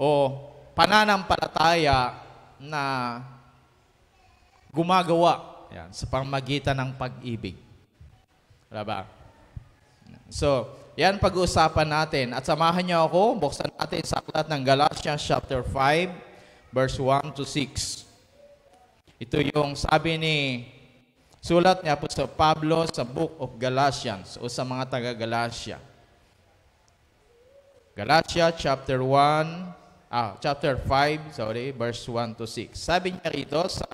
o pananampalataya na gumagawa yan, sa pamamagitan ng pag-ibig. Wala ba? So, yan pag-uusapan natin. At samahan niyo ako, buksan natin sa aklat ng Galatians chapter 5, verse 1 to 6. Ito yung sabi ni sulat niya po sa Pablo sa Book of Galatians o sa mga taga-Galatia. Galatia chapter 5, verse 1 to 6. Sabi niya rito sa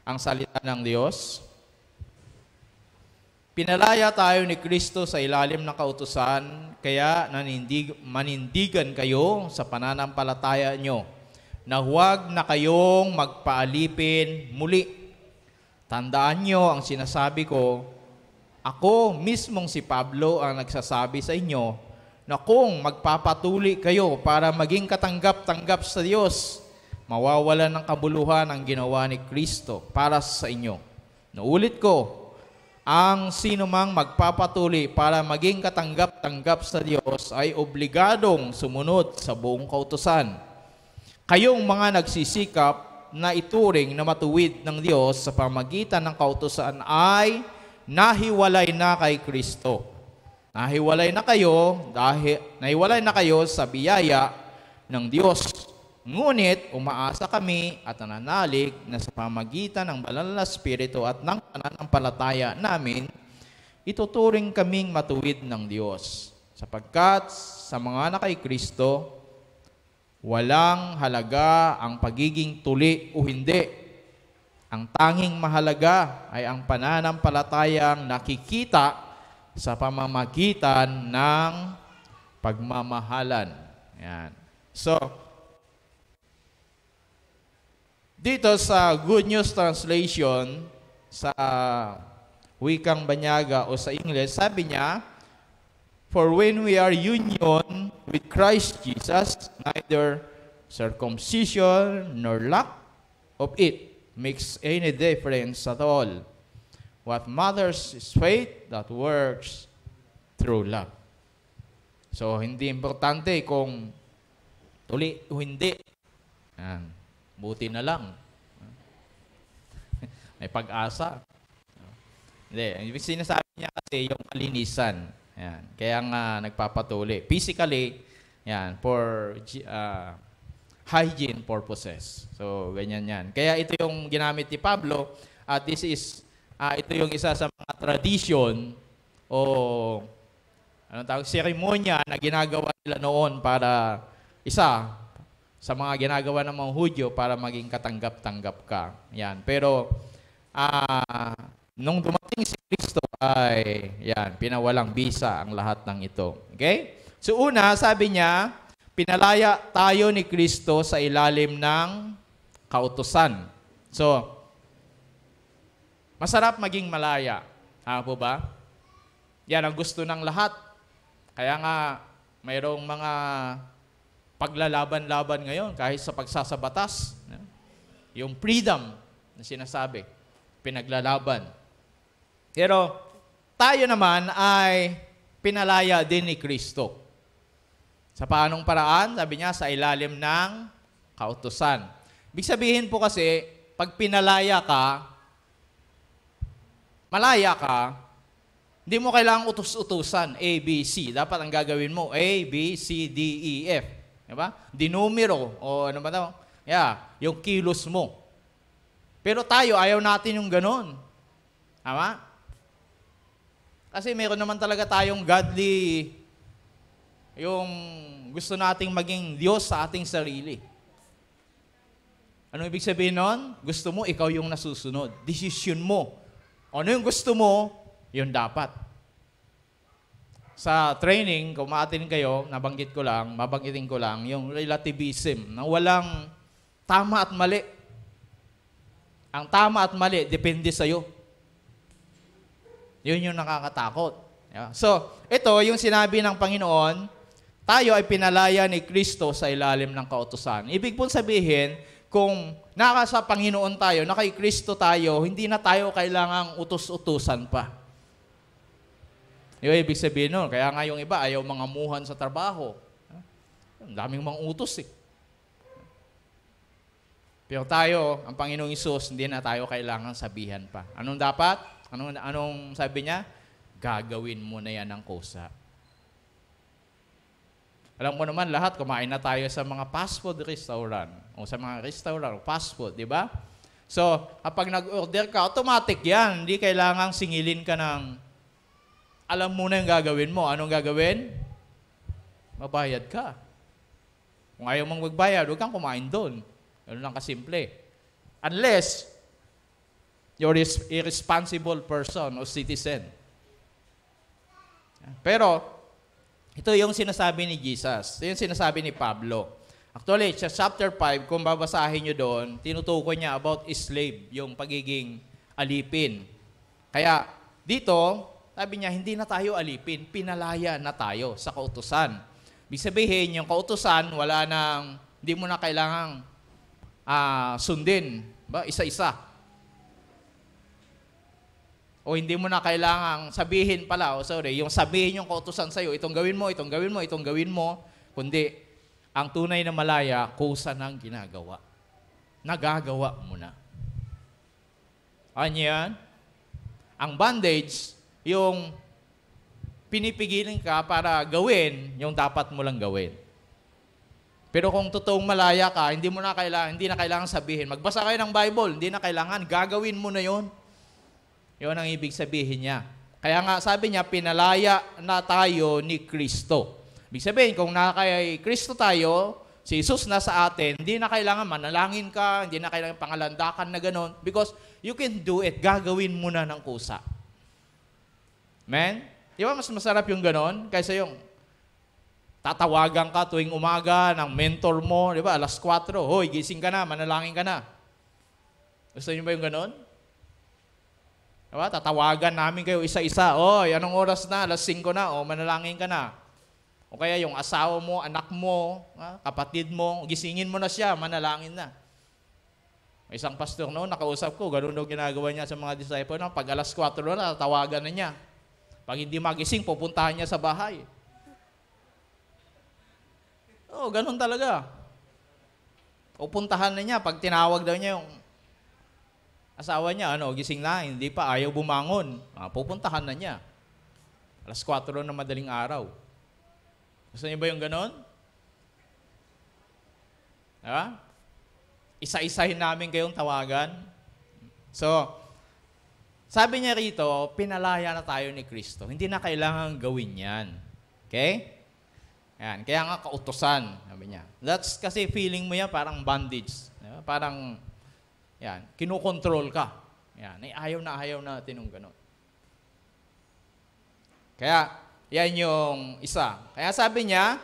ang salita ng Diyos, pinalaya tayo ni Kristo sa ilalim ng kautusan, kaya manindigan kayo sa pananampalataya nyo, na huwag na kayong magpaalipin muli. Tandaan nyo ang sinasabi ko, ako mismong si Pablo ang nagsasabi sa inyo, na kung magpapatuli kayo para maging katanggap-tanggap sa Diyos, mawawalan ng kabuluhan ang ginawa ni Kristo para sa inyo. Naulit ko, ang sinumang magpapatuli para maging katanggap-tanggap sa Diyos ay obligadong sumunod sa buong kautusan. Kayong mga nagsisikap na ituring na matuwid ng Diyos sa pamamagitan ng kautusan ay nahiwalay na kay Kristo. Nahiwalay na kayo sa biyaya ng Diyos. Ngunit umaasa kami at nananalig na sa pamamagitan ng banal na Espiritu at ng pananampalataya namin, ituturing kaming matuwid ng Diyos. Sapagkat sa mga na kay Kristo, walang halaga ang pagiging tuli o hindi. Ang tanging mahalaga ay ang pananampalatayang nakikita sa pamamagitan ng pagmamahalan. Yan. So, dito sa Good News Translation, sa wikang Banyaga o sa English, sabi niya, for when we are union with Christ Jesus, neither circumcision nor lack of it makes any difference at all. What matters is faith that works through love. So, hindi importante kung tuli o hindi. Yan. Buti na lang. May pag-asa. Hindi. Ibig sinasabi niya kasi yung kalinisan. Yan. Kaya nga nagpapatuli. Physically, yan, for hygiene purposes. So, ganyan yan. Kaya ito yung ginamit ni Pablo. At this is, ito yung isa sa mga tradition o seremonya na ginagawa nila noon para sa mga ginagawa ng mga Hudyo para maging katanggap-tanggap ka. Yan. Pero, nung dumating si Kristo ay, yan, pinawalang bisa ang lahat ng ito. Okay? So, una, sabi niya, pinalaya tayo ni Kristo sa ilalim ng kautusan. So, masarap maging malaya. Po ba? Yan ang gusto ng lahat. Kaya nga, mayroong mga paglalaban-laban ngayon kahit sa pagsasabatas. Yung freedom na sinasabi, pinaglalaban. Pero tayo naman ay pinalaya din ni Kristo. Sa paanong paraan? Sabi niya, sa ilalim ng kautusan. Ibig sabihin po kasi, pag pinalaya ka, malaya ka, hindi mo kailangang utus-utusan, A, B, C. Dapat ang gagawin mo, A, B, C, D, E, F. Diba? Dinumero, o ano ba daw? Yeah, yung kilos mo. Pero tayo, ayaw natin yung ganon. Tama? Kasi meron naman talaga tayong godly, yung gusto nating maging Diyos sa ating sarili. Ano ibig sabihin nun? Gusto mo, ikaw yung nasusunod. Decision mo. Ano yung gusto mo, yun dapat. Sa training, kung maatin kayo, mabanggitin ko lang, yung relativism, na walang tama at mali. Ang tama at mali, depende sa'yo. Yun yung nakakatakot. So, ito, yung sinabi ng Panginoon, tayo ay pinalaya ni Kristo sa ilalim ng kautusan. Ibig po sabihin, kung nasa Panginoon tayo, na kay Kristo tayo, hindi na tayo kailangang utos-utusan pa. Yung ibig sabihin nun, kaya nga yung iba ayaw mangamuhan sa trabaho. Ang daming mga utos eh. Pero tayo, ang Panginoong Hesus, hindi na tayo kailangan sabihan pa. Anong dapat? Anong sabi niya? Gagawin mo na yan ng kusa. Alam ko naman lahat, kumain na tayo sa mga fast food restaurant o sa mga restaurant, fast food, di ba? So, kapag nag-order ka, automatic yan. Hindi kailangang singilin ka ng, alam mo na yung gagawin mo. Anong gagawin? Mabayad ka. Kung ayaw mong magbayad, huwag kang kumain doon. Ganun lang kasimple. Unless, you're a responsible person o citizen. Pero, ito yung sinasabi ni Jesus. Ito yung sinasabi ni Pablo. Actually, sa chapter 5, kung babasahin nyo doon, tinutukoy niya about slave, yung pagiging alipin. Kaya, dito, sabi niya, hindi na tayo alipin, pinalaya na tayo sa kautusan. Ibig sabihin, yung kautusan, hindi mo na kailangang sundin, ba? Isa-isa. O hindi mo na kailangang sabihin pala, yung sabihin yung kautusan sa'yo, itong gawin mo, itong gawin mo, itong gawin mo, kundi ang tunay na malaya, kusa ng ginagawa. Nagagawa mo na. Ano yan? Ang bondage, yung pinipigilan ka para gawin yung dapat mo lang gawin. Pero kung totoong malaya ka, hindi na kailangan sabihin. Magbasa kayo ng Bible, hindi na kailangan. Gagawin mo na yon. Yun ang ibig sabihin niya. Kaya nga sabi niya, pinalaya na tayo ni Kristo. Ibig sabihin, kung kay Kristo tayo, si Jesus na sa atin, hindi na kailangan manalangin ka, hindi na kailangan pangalandakan na gano'n. Because you can do it. Gagawin mo na ng kusa. Amen? Di ba mas masarap yung gano'n? Kaysa yung tatawagan ka tuwing umaga ng mentor mo, di ba? Alas 4, hoy, gising ka na, manalangin ka na. Gusto niyo ba yung gano'n? Diba? Tatawagan namin kayo isa-isa. Oy, anong oras na? Alas 5 na. O, manalangin ka na. O kaya yung asawa mo, anak mo, kapatid mo, gisingin mo na siya, manalangin na. May isang pastor noon, nakausap ko, gano'n daw ginagawa niya sa mga disciple. Pag alas 4 na, tatawagan na niya. Pag hindi magising, pupuntahan niya sa bahay. Oo, gano'n talaga. Pupuntahan na niya. Pag tinawag daw niya yung asawa niya, gising na, hindi pa, ayaw bumangon. Pupuntahan na niya. Alas 4 na madaling araw. Gusto niyo ba yung ganon? Diba? Isa-isahin namin kayong tawagan. So, sabi niya rito, pinalaya na tayo ni Kristo. Hindi na kailangan gawin yan. Okay? Yan. Kaya nga kautusan, sabi niya. That's kasi feeling mo yan parang bondage. Diba? Parang, yan, kinukontrol ka. Yan, ayaw natin yung ganon. Kaya, yan yung isa. Kaya sabi niya,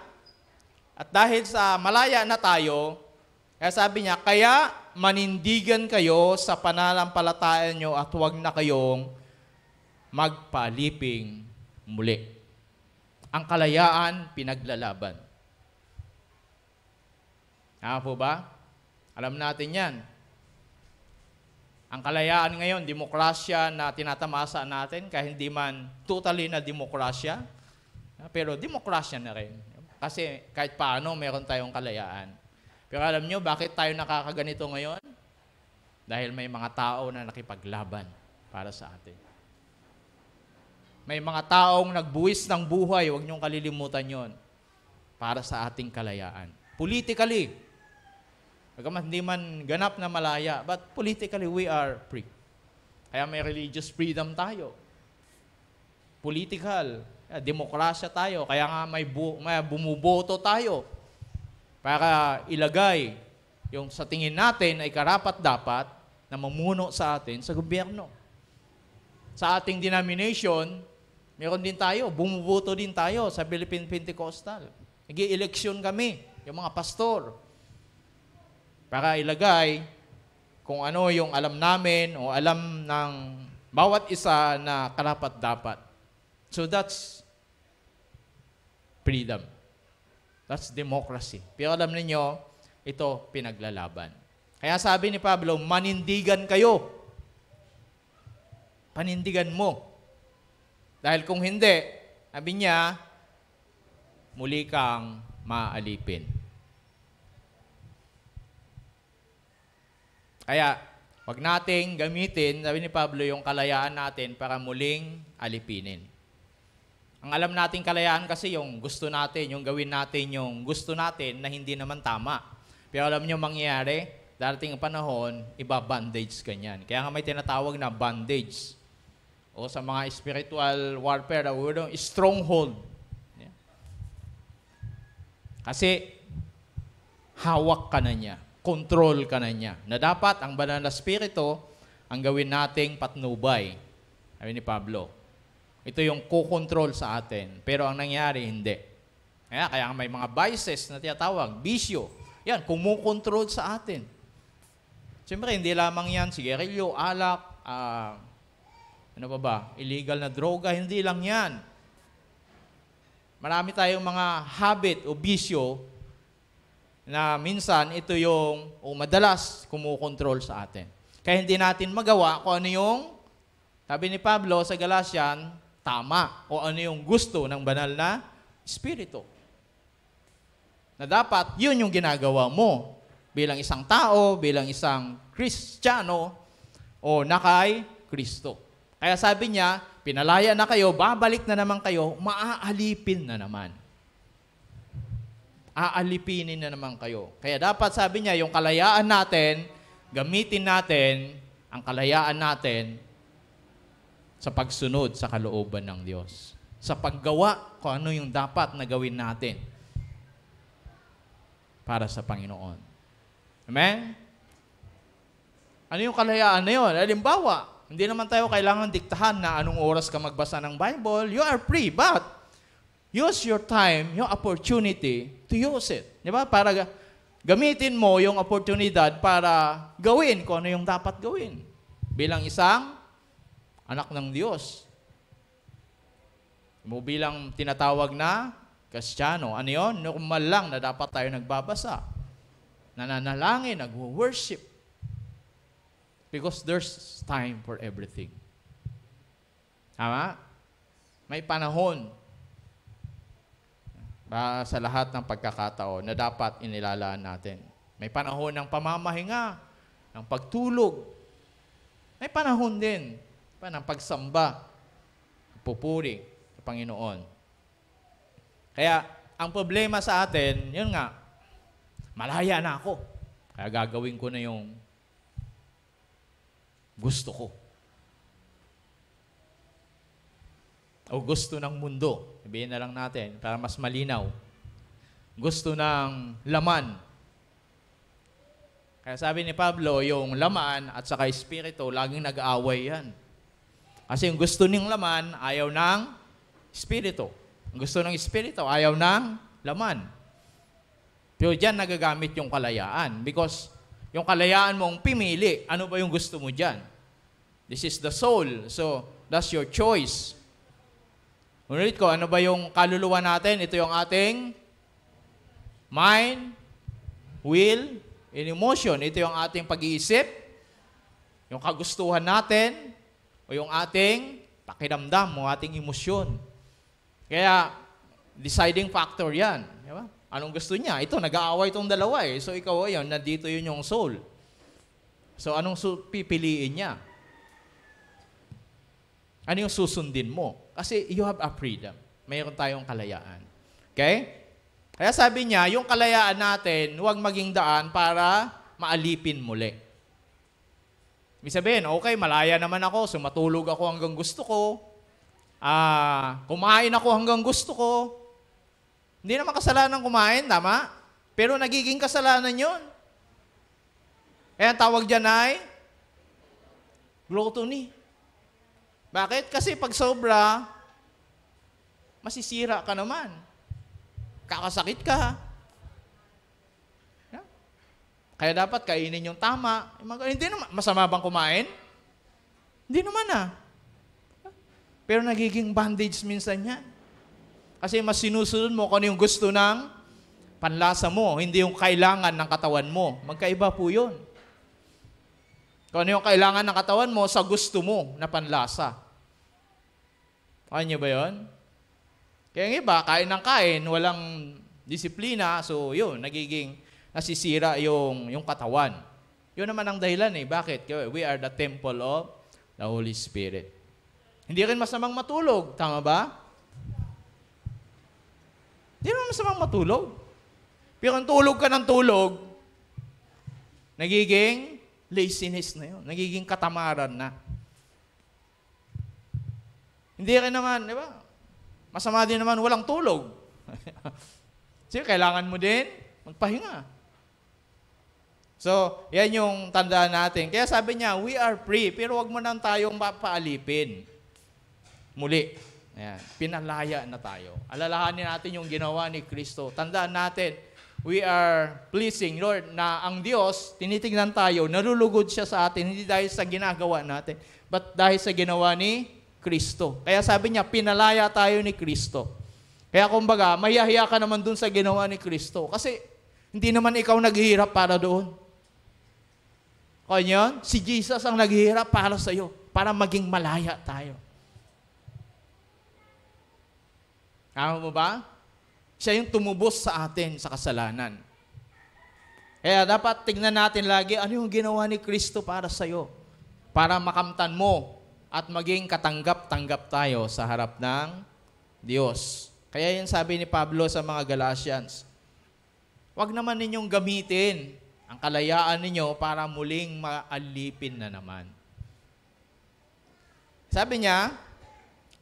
at dahil sa malaya na tayo, kaya sabi niya, kaya manindigan kayo sa pananampalataya nyo at huwag na kayong magpaliping muli. Ang kalayaan, pinaglalaban. Po ba? Alam natin yan. Ang kalayaan ngayon, demokrasya na tinatamasa natin, kahit hindi man totally na demokrasya, pero demokrasya na rin. Kasi kahit paano, meron tayong kalayaan. Pero alam nyo, bakit tayo nakakaganito ngayon? Dahil may mga tao na nakipaglaban para sa atin. May mga taong nagbuwis ng buhay, huwag niyong kalilimutan yon, para sa ating kalayaan. Politically, hindi man ganap na malaya, but politically we are free. Kaya may religious freedom tayo. Political, demokrasya tayo. Kaya nga may bumuboto tayo para ilagay yung sa tingin natin ay karapat-dapat na mamuno sa atin sa gobyerno. Sa ating denomination, meron din tayo, bumuboto din tayo sa Philippine Pentecostal. Nag-i-eleksyon kami, yung mga pastor, para ilagay kung ano yung alam namin o alam ng bawat isa na karapat-dapat. So that's freedom. That's democracy. Pero alam niyo, ito pinaglalaban. Kaya sabi ni Pablo, manindigan kayo. Panindigan mo. Dahil kung hindi, sabi niya, muli kang maalipin. Kaya, wag nating gamitin, sabi ni Pablo, yung kalayaan natin para muling alipinin. Ang alam nating kalayaan kasi yung gusto natin, yung gawin natin yung gusto natin na hindi naman tama. Pero alam niyo mangyayari, darating ang panahon, iba-bandage ka niyan. Kaya nga may tinatawag na bandage. O sa mga spiritual warfare, stronghold. Kasi hawak ka na niya, control ka na niya. Na dapat ang banal na spirito ang gawin nating patnubay. Sabi ni Pablo. Ito yung kukontrol sa atin. Pero ang nangyari, hindi. Kaya may mga vices na tinatawag, bisyo. Yan, kumukontrol sa atin. Siyempre, hindi lamang yan, sigarilyo, alak, ano pa ba, illegal na droga, hindi lang yan. Marami tayong mga habit o bisyo na minsan ito yung, madalas, kumukontrol sa atin. Kaya hindi natin magawa kung ano yung, sabi ni Pablo sa Galatian, tama o ano yung gusto ng banal na espiritu. Na dapat, yun yung ginagawa mo bilang isang tao, bilang isang Kristiyano o nakay Kristo. Kaya sabi niya, pinalaya na kayo, babalik na naman kayo, maaalipin na naman. Aalipinin na naman kayo. Kaya dapat sabi niya, yung kalayaan natin, gamitin natin ang kalayaan natin sa pagsunod sa kalooban ng Diyos. Sa paggawa kung ano yung dapat na gawin natin para sa Panginoon. Amen? Ano yung kalayaan na yun? Halimbawa, hindi naman tayo kailangan diktahan na anong oras ka magbasa ng Bible. You are free, but use your time, yung opportunity to use it. Di ba? Para gamitin mo yung oportunidad para gawin kung ano yung dapat gawin. Bilang isang anak ng Diyos. Mo bilang tinatawag na Kristiyano. Ano yun? Normal lang na dapat tayo nagbabasa. Nananalangin, nag-worship. Because there's time for everything. Tama? May panahon sa lahat ng pagkakataon na dapat inilalaan natin. May panahon ng pamamahinga, ng pagtulog. May panahon din ng pagsamba, pupuri sa Panginoon. Kaya, ang problema sa atin, yun nga, malaya na ako. Kaya gagawin ko na yung gusto ko. O gusto ng mundo. Sabihin na lang natin, para mas malinaw. Gusto ng laman. Kaya sabi ni Pablo, yung laman at saka espiritu, laging nag-aaway yan. Kasi yung gusto ng laman, ayaw ng espiritu. Ang gusto ng espiritu, ayaw ng laman. Pero dyan nagagamit yung kalayaan. Because yung kalayaan mong pimili, ano ba yung gusto mo dyan? This is the soul. So, that's your choice. Ulit ko, ano ba yung kaluluwa natin? Ito yung ating mind, will, and emotion. Ito yung ating pag-iisip, yung kagustuhan natin, o yung ating pakiramdam, o ating emosyon. Kaya, deciding factor yan. Di ba? Anong gusto niya? Ito, nag-aaway itong dalawa eh. So, ikaw ayun, nandito yun yung soul. So, anong pipiliin niya? Ano yung susundin mo? Kasi you have a freedom. Mayroon tayong kalayaan. Okay? Kaya sabi niya, yung kalayaan natin, huwag maging daan para maalipin muli. Ibig sabihin, okay, malaya naman ako, sumatulog ako hanggang gusto ko, kumain ako hanggang gusto ko. Hindi naman kasalanan kumain, tama? Pero nagiging kasalanan yun. Kaya ang tawag dyan ay gluttony. Bakit? Kasi pag sobra, masisira ka naman. Kakasakit ka. Kaya dapat kainin yung tama. Hindi naman, masama bang kumain? Hindi naman Pero nagiging bandage minsan yan. Kasi mas sinusunod mo kung ano yung gusto ng panlasa mo, hindi yung kailangan ng katawan mo. Magkaiba po yun. Kung ano yung kailangan ng katawan mo sa gusto mo na panlasa. Kaya niyo ba yun? Kaya yung iba, kain ng kain, walang disiplina, so yun, nagiging nasisira yung katawan. Yun naman ang dahilan eh. Bakit? We are the temple of the Holy Spirit. Hindi rin masamang matulog. Tama ba? Hindi naman masamang matulog. Pero kung tulog ka ng tulog, nagiging laziness na yun. Nagiging katamaran na. Hindi rin naman, di ba? Masama din naman walang tulog. Kasi kailangan mo din magpahinga. So, yan yung tandaan natin. Kaya sabi niya, we are free, pero wag mo nang tayong mapaalipin. Muli, ayan, pinalaya na tayo. Alalahanin natin yung ginawa ni Kristo. Tandaan natin, we are pleasing, Lord, na ang Diyos, tinitingnan tayo, nalulugod siya sa atin, hindi dahil sa ginagawa natin, but dahil sa ginawa ni Kristo. Kaya sabi niya, pinalaya tayo ni Kristo. Kaya kumbaga, mahihiya ka naman dun sa ginawa ni Kristo. Kasi hindi naman ikaw naghihirap para doon. Kaya si Jesus ang naghihirap para sa iyo, para maging malaya tayo. Tama mo ba? Siya yung tumubos sa atin sa kasalanan. Kaya dapat tignan natin lagi ano yung ginawa ni Kristo para sa iyo. Para makamtan mo at maging katanggap-tanggap tayo sa harap ng Diyos. Kaya yun sabi ni Pablo sa mga Galatians, huwag naman ninyong gamitin ang kalayaan ninyo para muling maalipin na naman. Sabi niya,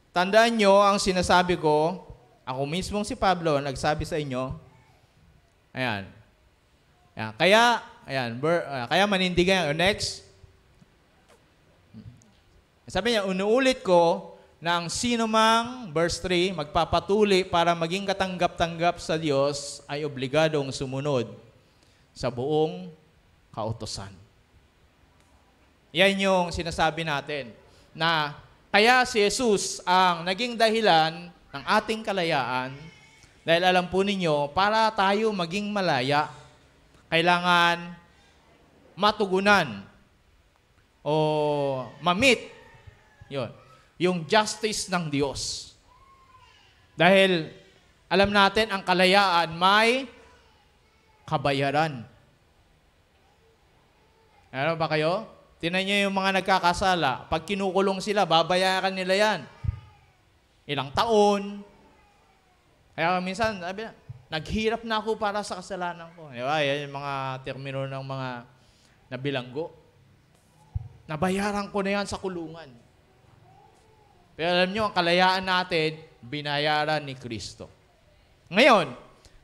tandaan nyo ang sinasabi ko, ako mismong si Pablo, nagsabi sa inyo, ayan, kaya manindigan, next, sabi niya, unuulit ko na ang sino mang, verse 3, magpapatuli para maging katanggap-tanggap sa Diyos ay obligadong sumunod sa buong kautusan. Yan yung sinasabi natin na kaya si Jesus ang naging dahilan ng ating kalayaan dahil alam po ninyo, para tayo maging malaya, kailangan matugunan o ma-meet yung justice ng Diyos. Dahil alam natin ang kalayaan may kabayaran. Ano ba kayo? Tingnan niyo yung mga nagkakasala. Pag kinukulong sila, babayaran nila yan. Ilang taon. Kaya minsan, sabi na, naghirap na ako para sa kasalanan ko. Diba? Yan yung mga termino ng mga nabilanggo. Nabayaran ko na yan sa kulungan. Pero alam nyo, ang kalayaan natin, binayaran ni Kristo. Ngayon,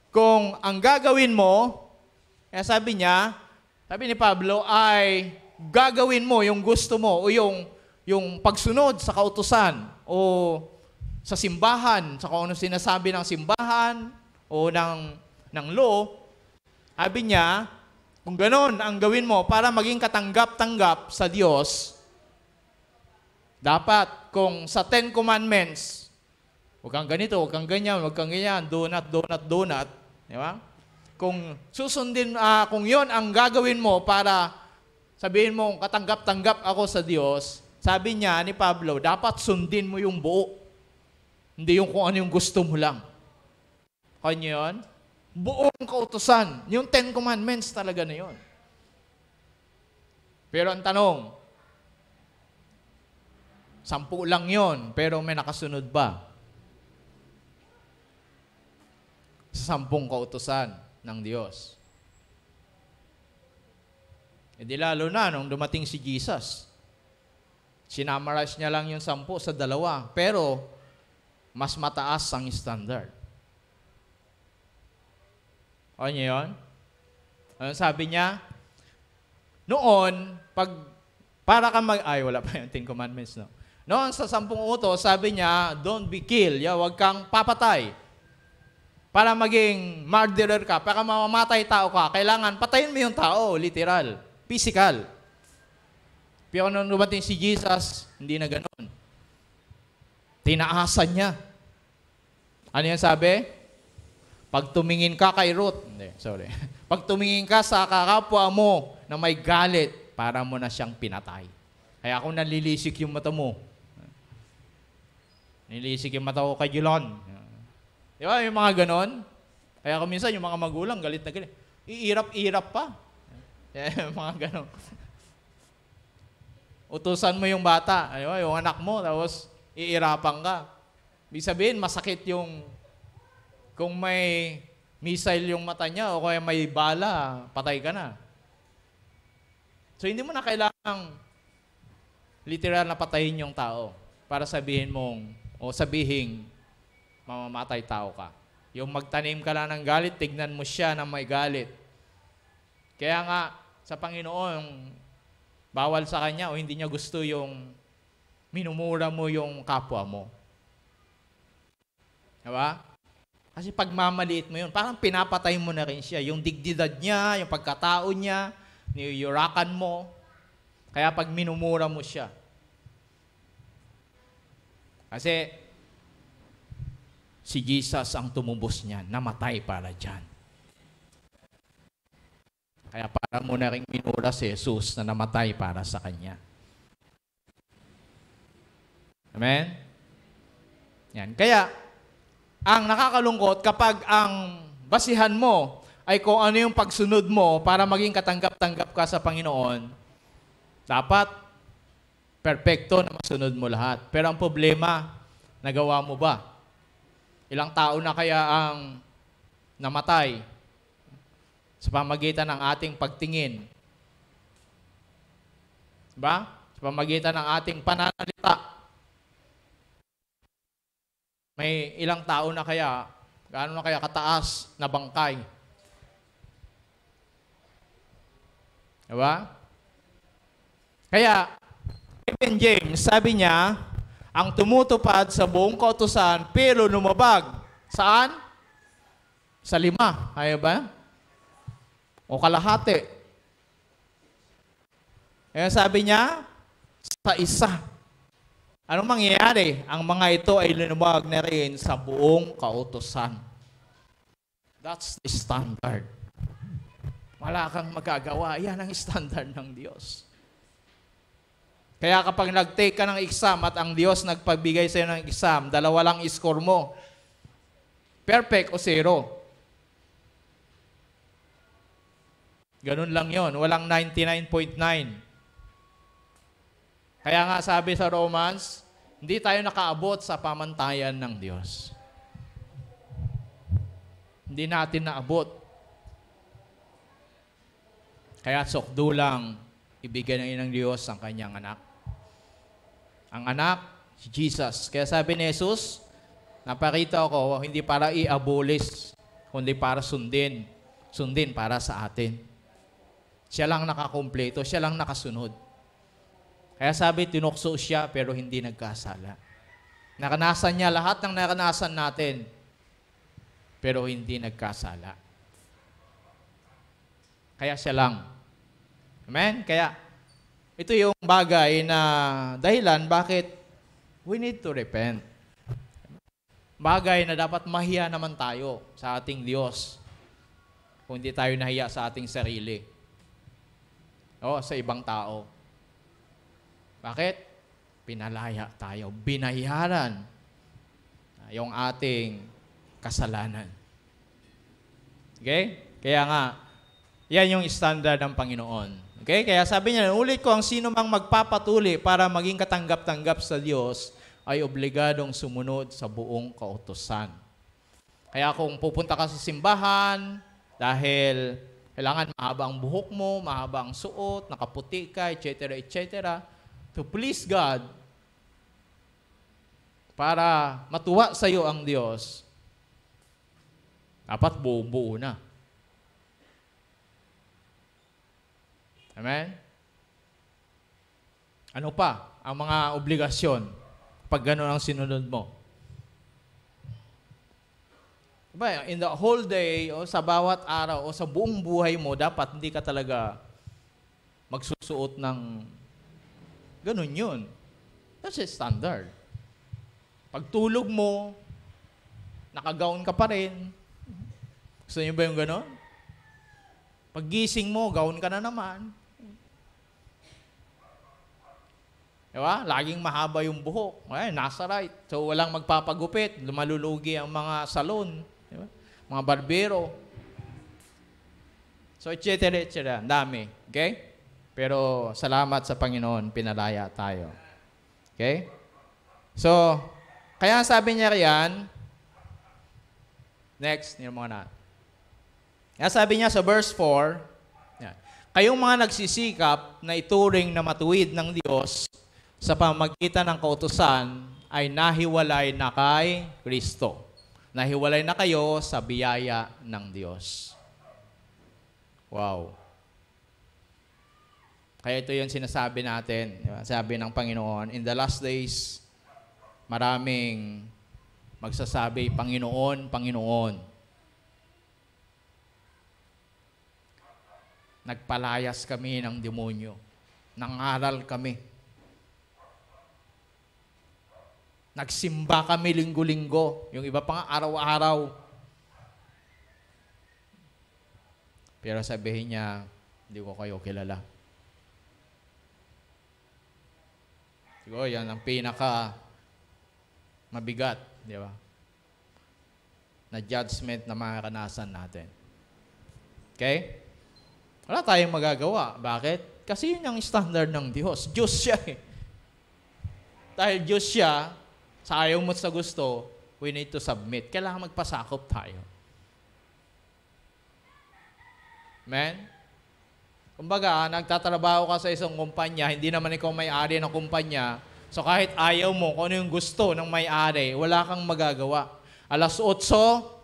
kung ang gagawin mo, kaya sabi niya, sabi ni Pablo, ay gagawin mo yung gusto mo o yung pagsunod sa kautusan o sa simbahan, sa kung ano sinasabi ng simbahan o ng law, sabi niya, kung ganon ang gawin mo para maging katanggap-tanggap sa Diyos, dapat kung sa 10 Commandments, huwag kang ganito, huwag kang ganyan, huwag kang ganyan, donut, di ba? Kung susundin, kung yon ang gagawin mo para sabihin mo, katanggap-tanggap ako sa Diyos, sabi niya ni Pablo, dapat sundin mo yung buo. Hindi yung kung ano yung gusto mo lang. Kanya yun? Buong kautusan. Yung 10 Commandments talaga na yun. Pero ang tanong, 10 lang yon, pero may nakasunod ba? Sa 10 kautusan ng Diyos. E di lalo na nung dumating si Jesus. Sinamaras niya lang yung 10 sa 2, pero mas mataas ang standard. O niyo yun? Ano sabi niya? Noon, para ka wala pa yung 10 Commandments, no? Noon sa 10 utos, sabi niya, don't be killed. Huwag kang papatay. Para maging murderer ka, para mamamatay tao ka, kailangan patayin mo yung tao, literal, physical. Pero nung dumating si Jesus, hindi na ganoon. Tinaasan niya. Ano yan sabi? Pag tumingin ka kay Ruth, pag tumingin ka sa kakapwa mo na may galit, para mo na siyang pinatay. Kaya kung nalilisik yung mata mo, nilisik yung mata ko kay Julon. Di ba? Yung mga ganon. Kaya kung minsan yung mga magulang galit na galit. Iirap-irap pa. Mga ganon. Utusan mo yung bata, yung anak mo, tapos iirapan ka. Ibig sabihin, masakit yung kung may missile yung mata niya o kaya may bala, patay ka na. So hindi mo na kailangang literal na patayin yung tao para sabihin mong o sabihin mamamatay tao ka. Yung magtanim ka lang ng galit, tignan mo siya na may galit. Kaya nga, sa Panginoon, bawal sa Kanya o hindi niya gusto yung minumura mo yung kapwa mo. Diba? Kasi pag mamaliit mo yun, parang pinapatay mo na rin siya. Yung dignidad niya, yung pagkatao niya, niyurakan mo. Kaya pag minumura mo siya. Kasi si Jesus ang tumubos niya, namatay para dyan. Kaya para mo na rin minura si Jesus na namatay para sa Kanya. Amen? Yan. Kaya, ang nakakalungkot kapag ang basihan mo ay kung ano yung pagsunod mo para maging katanggap-tanggap ka sa Panginoon, dapat perpekto na masunod mo lahat. Pero ang problema, nagawa mo ba? Ilang tao na kaya ang namatay sa pamagitan ng ating pagtingin? Diba? Sa pamagitan ng ating pananalita. May ilang tao na kaya, gaano na kaya kataas na bangkay? Diba? Kaya, Kevin James, sabi niya, ang tumutupad sa buong kautusan, pero lumabag. Saan? Sa 5. Kaya ba? O kalahati. Kaya sabi niya, sa 1. Anong mangyayari? Ang mga ito ay lumabag na rin sa buong kautusan. That's the standard. Wala kang magagawa. Yan ang standard ng Diyos. Kaya kapag nag-take ka ng exam at ang Diyos nagpagbigay sa iyo ng exam, 2 lang score mo. Perfect o 0. Ganun lang yon. Walang 99.9. Kaya nga sabi sa Romans, hindi tayo nakaabot sa pamantayan ng Diyos. Hindi natin naabot. Kaya sokdo lang ibigay ng Diyos ang kanyang anak. Ang anak, si Jesus. Kaya sabi ni Jesus, naparito ako, hindi para i-abolish, kundi para sundin. Sundin para sa atin. Siya lang nakakumpleto, siya lang nakasunod. Kaya sabi, tinukso siya pero hindi nagkasala. Naranasan niya lahat ng naranasan natin, pero hindi nagkasala. Kaya siya lang. Amen? Kaya, ito yung bagay na dahilan bakit we need to repent. Bagay na dapat mahiya naman tayo sa ating Diyos kung hindi tayo nahiya sa ating sarili o sa ibang tao. Bakit? Pinalaya tayo. Binayaran yung ating kasalanan. Okay? Kaya nga, yan yung standard ng Panginoon. Okay? Kaya sabi niya, ulit ko, ang sino mang magpapatuli para maging katanggap-tanggap sa Diyos ay obligadong sumunod sa buong kautusan. Kaya kung pupunta ka sa simbahan, dahil kailangan mahaba ang buhok mo, mahaba ang suot, nakaputi ka, etc., etc., to please God, para matuwa sa iyo ang Diyos, dapat buo-buo na. Amen? Ano pa ang mga obligasyon pag gano'n ang sinunod mo? Diba, in the whole day, o sa bawat araw, o sa buong buhay mo, dapat hindi ka talaga magsusuot ng ganun yun. That's a standard. Pag tulog mo, naka-gown ka pa rin. Gusto niyo ba yung ganun? Pag gising mo, gown ka na naman. Diba? Laging mahaba yung buhok. Ay, nasa right. So, walang magpapagupit. Lumalulugi ang mga salon. Diba? Mga barbero. So, et cetera. Ang dami. Okay? Pero, salamat sa Panginoon, pinalaya tayo. Okay? So, kaya sabi niya riyan, next, nila mga na. Kaya sabi niya sa verse 4, yan, kayong mga nagsisikap na ituring na matuwid ng Diyos sa pamamagitan ng kautusan ay nahiwalay na kay Kristo. Nahiwalay na kayo sa biyaya ng Diyos. Wow. Kaya ito yung sinasabi natin. Sabi ng Panginoon, in the last days, maraming magsasabi, Panginoon, Panginoon. Nagpalayas kami ng demonyo. Nangaral kami. Nagsimba kami linggo-linggo. Yung iba pa nga araw-araw. Pero sabihin niya, hindi ko kayo kilala. Siguro yan ang pinaka mabigat, di ba? Na judgment na maranasan natin. Okay? Wala tayong magagawa. Bakit? Kasi yun ang standard ng Diyos. Diyos siya eh. Dahil Diyos siya, sa ayaw mo sa gusto, we need to submit. Kailangan magpasakop tayo. Amen? Kumbaga, nagtatrabaho ka sa isang kumpanya, hindi naman ikaw may-ari ng kumpanya, so kahit ayaw mo, kung ano yung gusto ng may-ari, wala kang magagawa. Alas 8,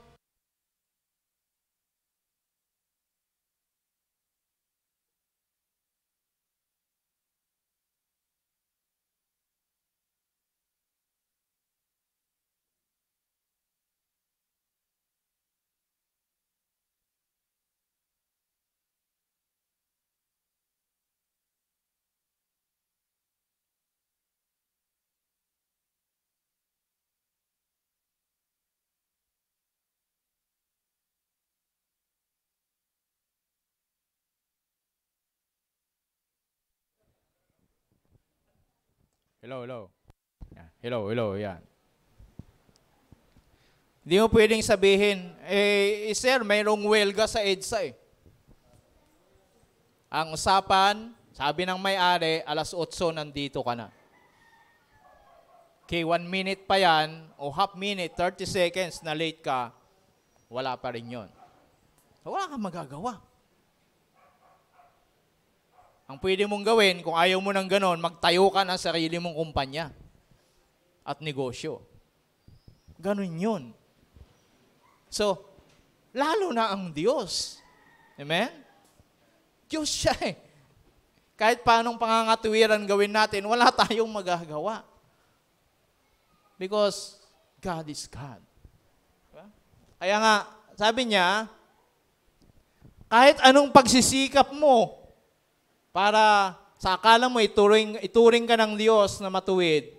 Hello. Hello, yan. Hindi mo pwedeng sabihin, sir, mayroong welga sa EDSA eh. Ang usapan, sabi ng may-ari, alas 8 nandito ka na. Okay, 1 minute pa yan, o half minute, 30 seconds na late ka, wala pa rin yun. So, wala kang magagawa. Ang pwede mong gawin, kung ayaw mo ng ganon, magtayo ka ng sarili mong kumpanya at negosyo. Ganon yun. So, lalo na ang Diyos. Amen? Diyos siya eh. Kahit paanong pangangatuwiran gawin natin, wala tayong magagawa. Because God is God. Diba? Kaya nga, sabi niya, kahit anong pagsisikap mo, para sa akala mo ituring ka ng Diyos na matuwid.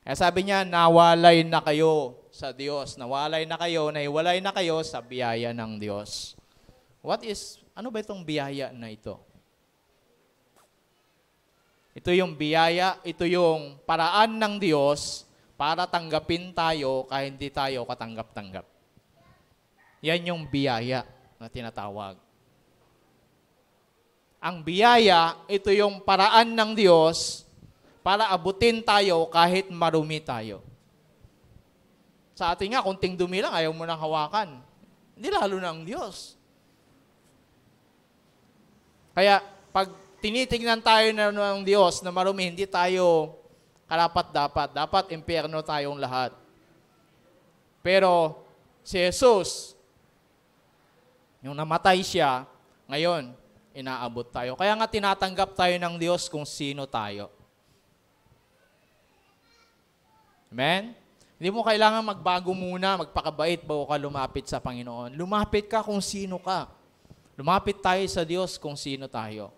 Kaya sabi niya, nawalay na kayo sa Diyos. Nawalay na kayo, nahiwalay na kayo sa biyaya ng Diyos. Ano ba itong biyaya na ito? Ito yung biyaya, ito yung paraan ng Diyos para tanggapin tayo kahit hindi tayo katanggap-tanggap. Yan yung biyaya na tinatawag. Ang biyaya, ito yung paraan ng Diyos para abutin tayo kahit marumi tayo. Sa atin nga, kunting dumi lang, ayaw mo nang hawakan. Hindi lalo na ang Diyos. Kaya, pag tinitignan tayo ng Diyos na marumi, hindi tayo karapat-dapat. Dapat impyerno tayong lahat. Pero, si Jesus, yung namatay siya, ngayon, inaabot tayo. Kaya nga tinatanggap tayo ng Diyos kung sino tayo. Amen? Hindi mo kailangan magbago muna, magpakabait bago ka lumapit sa Panginoon. Lumapit ka kung sino ka. Lumapit tayo sa Diyos kung sino tayo.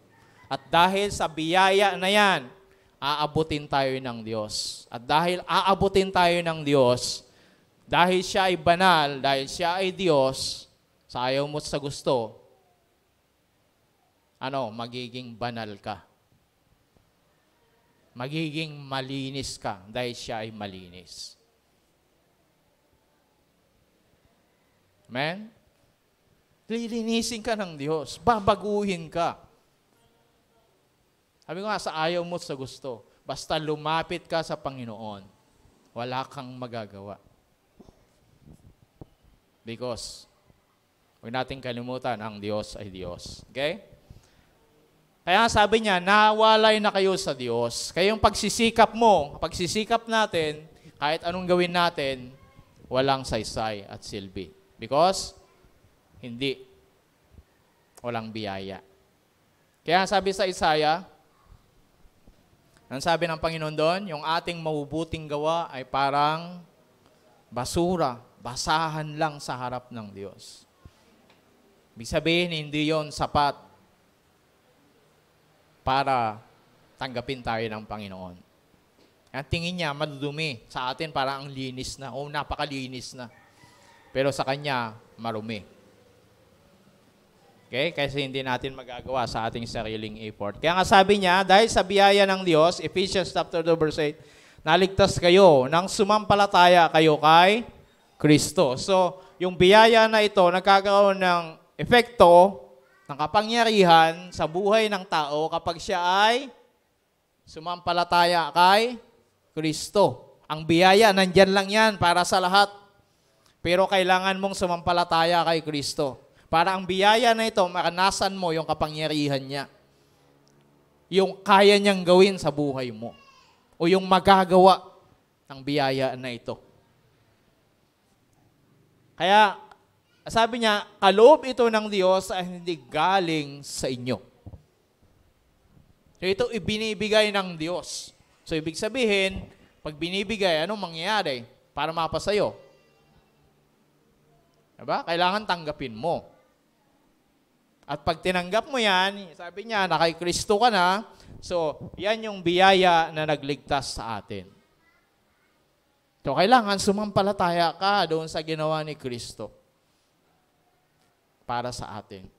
At dahil sa biyaya na yan, aabutin tayo ng Diyos. At dahil aabutin tayo ng Diyos, dahil siya ay banal, dahil siya ay Diyos, sa ayaw mo sa gusto, magiging banal ka. Magiging malinis ka dahil siya ay malinis. Amen? lilinisin ka ng Diyos. Babaguhin ka. Sabi ko nga, sa ayaw mo sa gusto. Basta lumapit ka sa Panginoon, wala kang magagawa. Because, huwag natin kalimutan, ang Diyos ay Diyos. Okay? Kaya sabi niya, nawalay na kayo sa Diyos. Kaya yung pagsisikap mo, pagsisikap natin, kahit anong gawin natin, walang saysay at silbi. Because, walang biyaya. Kaya sabi sa Isaiah, ang sabi ng Panginoon doon, yung ating mabubuting gawa ay parang basura, basahan lang sa harap ng Diyos. Ibig sabihin, hindi yon sapat para tanggapin tayo ng Panginoon. Ang tingin niya, madudumi. Sa atin, parang ang linis na. O, napakalinis na. Pero sa Kanya, marumi. Okay? Kasi hindi natin magagawa sa ating sariling effort. Kaya nga sabi niya, dahil sa biyaya ng Diyos, Ephesians chapter 2 verse 8, naligtas kayo nang sumampalataya kayo kay Kristo. So, yung biyaya na ito, nagkakaroon ng epekto, ng kapangyarihan sa buhay ng tao kapag siya ay sumampalataya kay Kristo. Ang biyaya, nandyan lang yan para sa lahat. Pero kailangan mong sumampalataya kay Kristo. Para ang biyaya na ito, maranasan mo yung kapangyarihan niya. Yung kaya niyang gawin sa buhay mo. O yung magagawa ng biyaya na ito. Kaya, sabi niya, kaloob ito ng Diyos ay hindi galing sa inyo. So ito ibinibigay ng Diyos. So ibig sabihin, pag binibigay, anong mangyayari para mapasayo? Diba? Kailangan tanggapin mo. At pag tinanggap mo yan, sabi niya, na kay Kristo ka na, so yan yung biyaya na nagligtas sa atin. So kailangan sumampalataya ka doon sa ginawa ni Kristo para sa atin.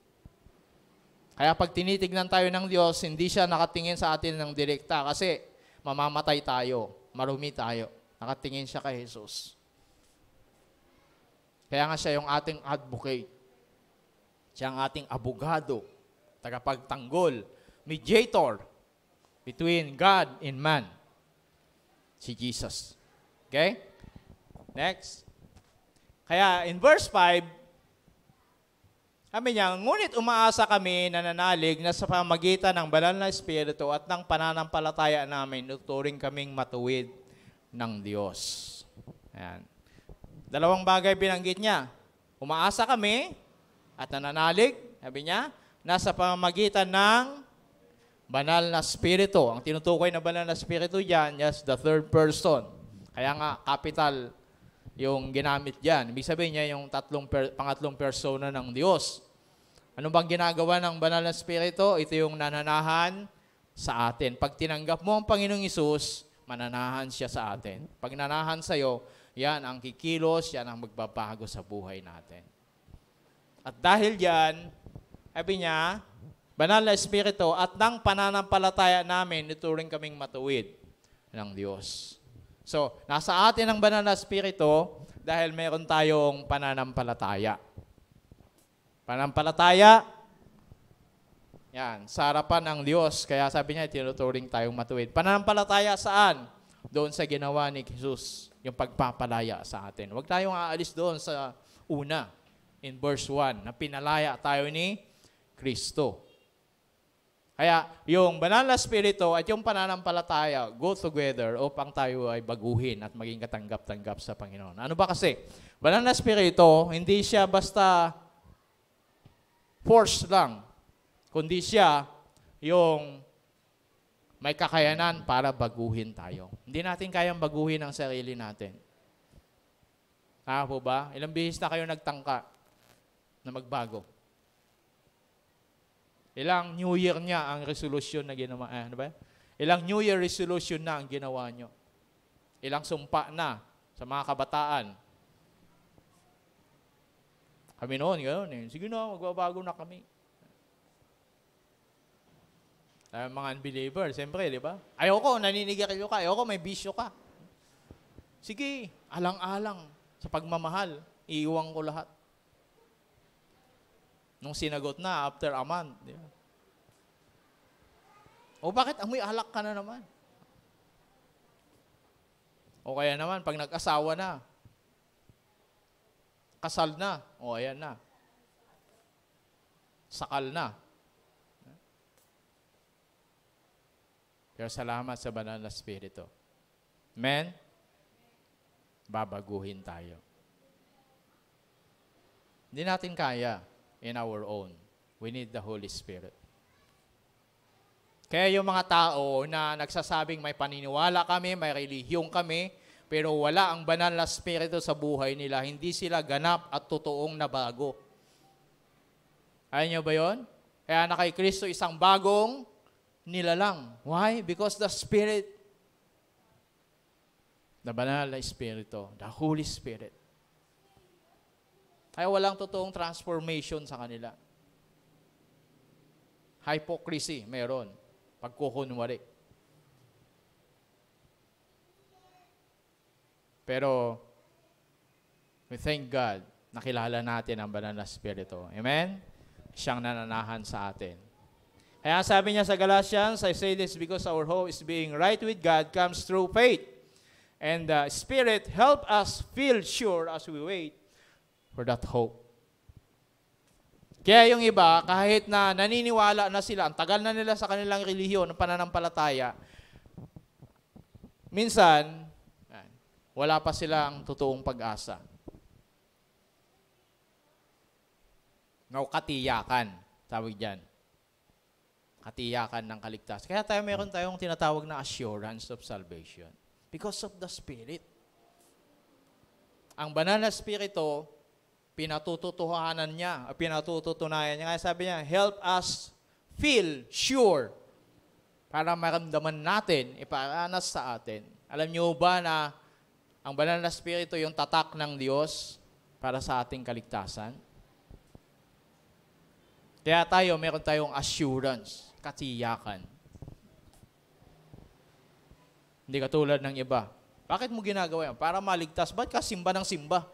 Kaya pag tinitignan tayo ng Diyos, hindi siya nakatingin sa atin ng direkta kasi mamamatay tayo, marumi tayo. Nakatingin siya kay Jesus. Kaya nga siya yung ating advocate. Siya ang ating abogado, tagapagtanggol, mediator between God and man. Si Jesus. Okay? Next. Kaya in verse 5, sabi niya, ngunit umaasa kami na nanalig na sa pamagitan ng banal na Espiritu at ng pananampalataya namin, tuturing kaming matuwid ng Diyos. Ayan. Dalawang bagay binanggit niya. Umaasa kami at nananalig, sabi niya, nasa pamamagitan ng banal na Espiritu. Ang tinutukoy na banal na Espiritu dyan, yes, the third person. Kaya nga, capital yung ginamit dyan. Ibig sabihin niya yung pangatlong persona ng Diyos. Ano bang ginagawa ng banal na Espiritu? Ito yung nananahan sa atin. Pag tinanggap mo ang Panginoong Hesus, mananahan siya sa atin. Pag nanahan sa'yo, yan ang kikilos, yan ang magbabago sa buhay natin. At dahil yan, sabi niya, banal na Espiritu at ng pananampalataya namin, ituring kaming matuwid ng Diyos. So, nasa atin ang banal na Espiritu dahil meron tayong pananampalataya. Pananampalataya, yan, sa harapan ng Diyos. Kaya sabi niya, tinuturing tayong matuwid. Pananampalataya saan? Doon sa ginawa ni Jesus, yung pagpapalaya sa atin. Huwag tayong aalis doon sa una. In verse 1, na pinalaya tayo ni Kristo. Kaya yung banal na Espiritu at yung pananampalataya go together upang tayo ay baguhin at maging katanggap-tanggap sa Panginoon. Ano ba kasi? Banal na Espiritu, hindi siya basta force lang, kundi siya yung may kakayanan para baguhin tayo. Hindi natin kayang baguhin ang sarili natin. Tama po ba? Ilang bihis na kayo nagtangka na magbago? Ilang New Year niya ang resolution na ginawa? Ano ba? Ilang New Year resolution na ang ginawa nyo? Ilang sumpa na sa mga kabataan? Kami noon, gano'n eh. Sige na, magbabago na kami. Mga unbeliever, siyempre, di ba? Ayoko, naninigil ka. Ayoko, may bisyo ka. Sige, alang-alang sa pagmamahal, iiwan ko lahat. Nung sinagot na, after a month. Di ba? O bakit amoy alak ka na naman? O kaya naman, pag nag-asawa na, kasal na, o ayan na. Sakal na. Pero salamat sa banal na Espiritu. Amen? Babaguhin tayo. Hindi natin kaya in our own. We need the Holy Spirit. Kaya yung mga tao na nagsasabing may paniniwala kami, may relihiyong kami, pero wala ang banal na Espiritu sa buhay nila, hindi sila ganap at totoong nabago. Ayaw nyo ba yun? Kaya na kay Kristo isang bagong nilalang. Why? Because the Spirit, the banal na Espiritu, the Holy Spirit. Kaya walang totoong transformation sa kanila. Hypocrisy, meron. Pagkukunwari. Pero, we thank God, nakilala natin ang banal na Espiritu. Amen? Siyang nananahan sa atin. Kaya sabi niya sa Galatians, I say this because our hope is being right with God comes through faith. And the Spirit help us feel sure as we wait for that hope. Kaya yung iba, kahit na naniniwala na sila, ang tagal na nila sa kanilang relihiyon, ng pananampalataya, minsan, wala pa silang totoong pag-asa. Katiyakan, tawag dyan. Katiyakan ng kaligtasan. Kaya meron tayong tinatawag na assurance of salvation. Because of the Spirit. Ang banal na Espiritu, pinatututuhanan niya, pinatututunayan niya. Kaya sabi niya, help us feel sure para maramdaman natin, iparanas sa atin. Alam niyo ba na ang banal na Espiritu yung tatak ng Diyos para sa ating kaligtasan? Kaya meron tayong assurance, katiyakan. Hindi katulad ng iba. Bakit mo ginagawa yan? Para maligtas. Ba't ka simba ng simba?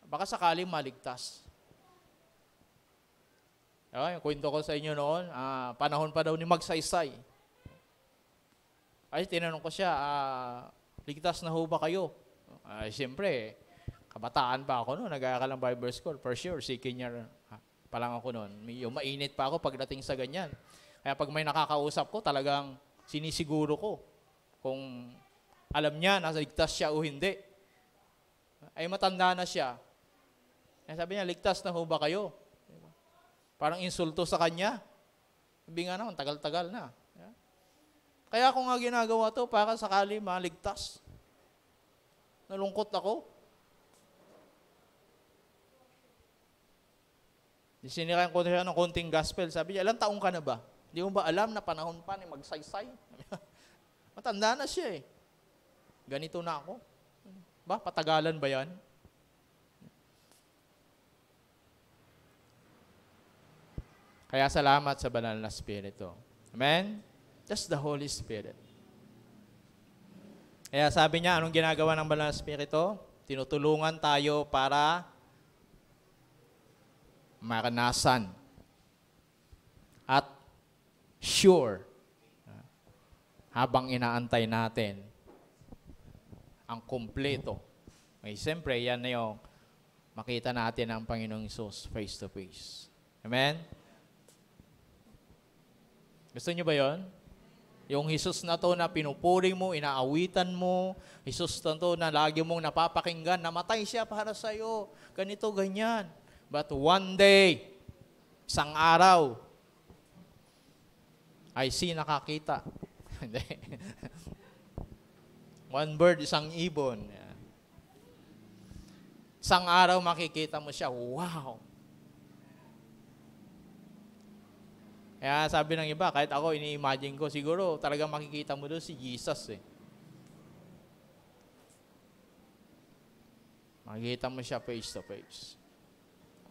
Baka sakaling maligtas. Yung kwento ko sa inyo noon, panahon pa daw ni Magsaysay. Ay, tinanong ko siya, ligtas na ho ba kayo? Siyempre, kabataan pa ako noon, nag-aaral ng Bible School. For sure, second year pa lang ako noon. Yung mainit pa ako pagdating sa ganyan. Kaya pag may nakakausap ko, talagang sinisiguro ko kung alam niya na ligtas siya o hindi. Ay matanda na siya. Ay sabi niya, ligtas na ho ba kayo? Parang insulto sa kanya. Sabi nga naman, tagal-tagal na. Kaya ako nga ginagawa to para sakali maligtas. Nalungkot ako. Sinirayan ko siya ng konting gospel. Sabi niya, ilang taong ka na ba? Hindi mo ba alam na panahon pa ni Magsaysay? Matanda na siya eh. Ganito na ako. Ba, patagalan ba yan? Kaya salamat sa banal na Espiritu. Amen? Just the Holy Spirit. Kaya sabi niya, anong ginagawa ng banal na Espiritu? Tinutulungan tayo para maranasan at sure habang inaantay natin ang kumpleto. May siyempre, yan na yung makita natin ang Panginoong Hesus face to face. Amen? Gusto niyo ba yon? Yung Hesus na to na pinupuri mo, inaawitan mo, Hesus na to na lagi mong napapakinggan, namatay siya para sa iyo, ganito, ganyan. But one day, isang araw, I see, nakakita. One bird, isang ibon. Isang araw makikita mo siya, wow! Kaya sabi ng iba, kahit ako, ini-imagine ko, siguro talagang makikita mo doon si Jesus eh. Makikita mo siya face to face.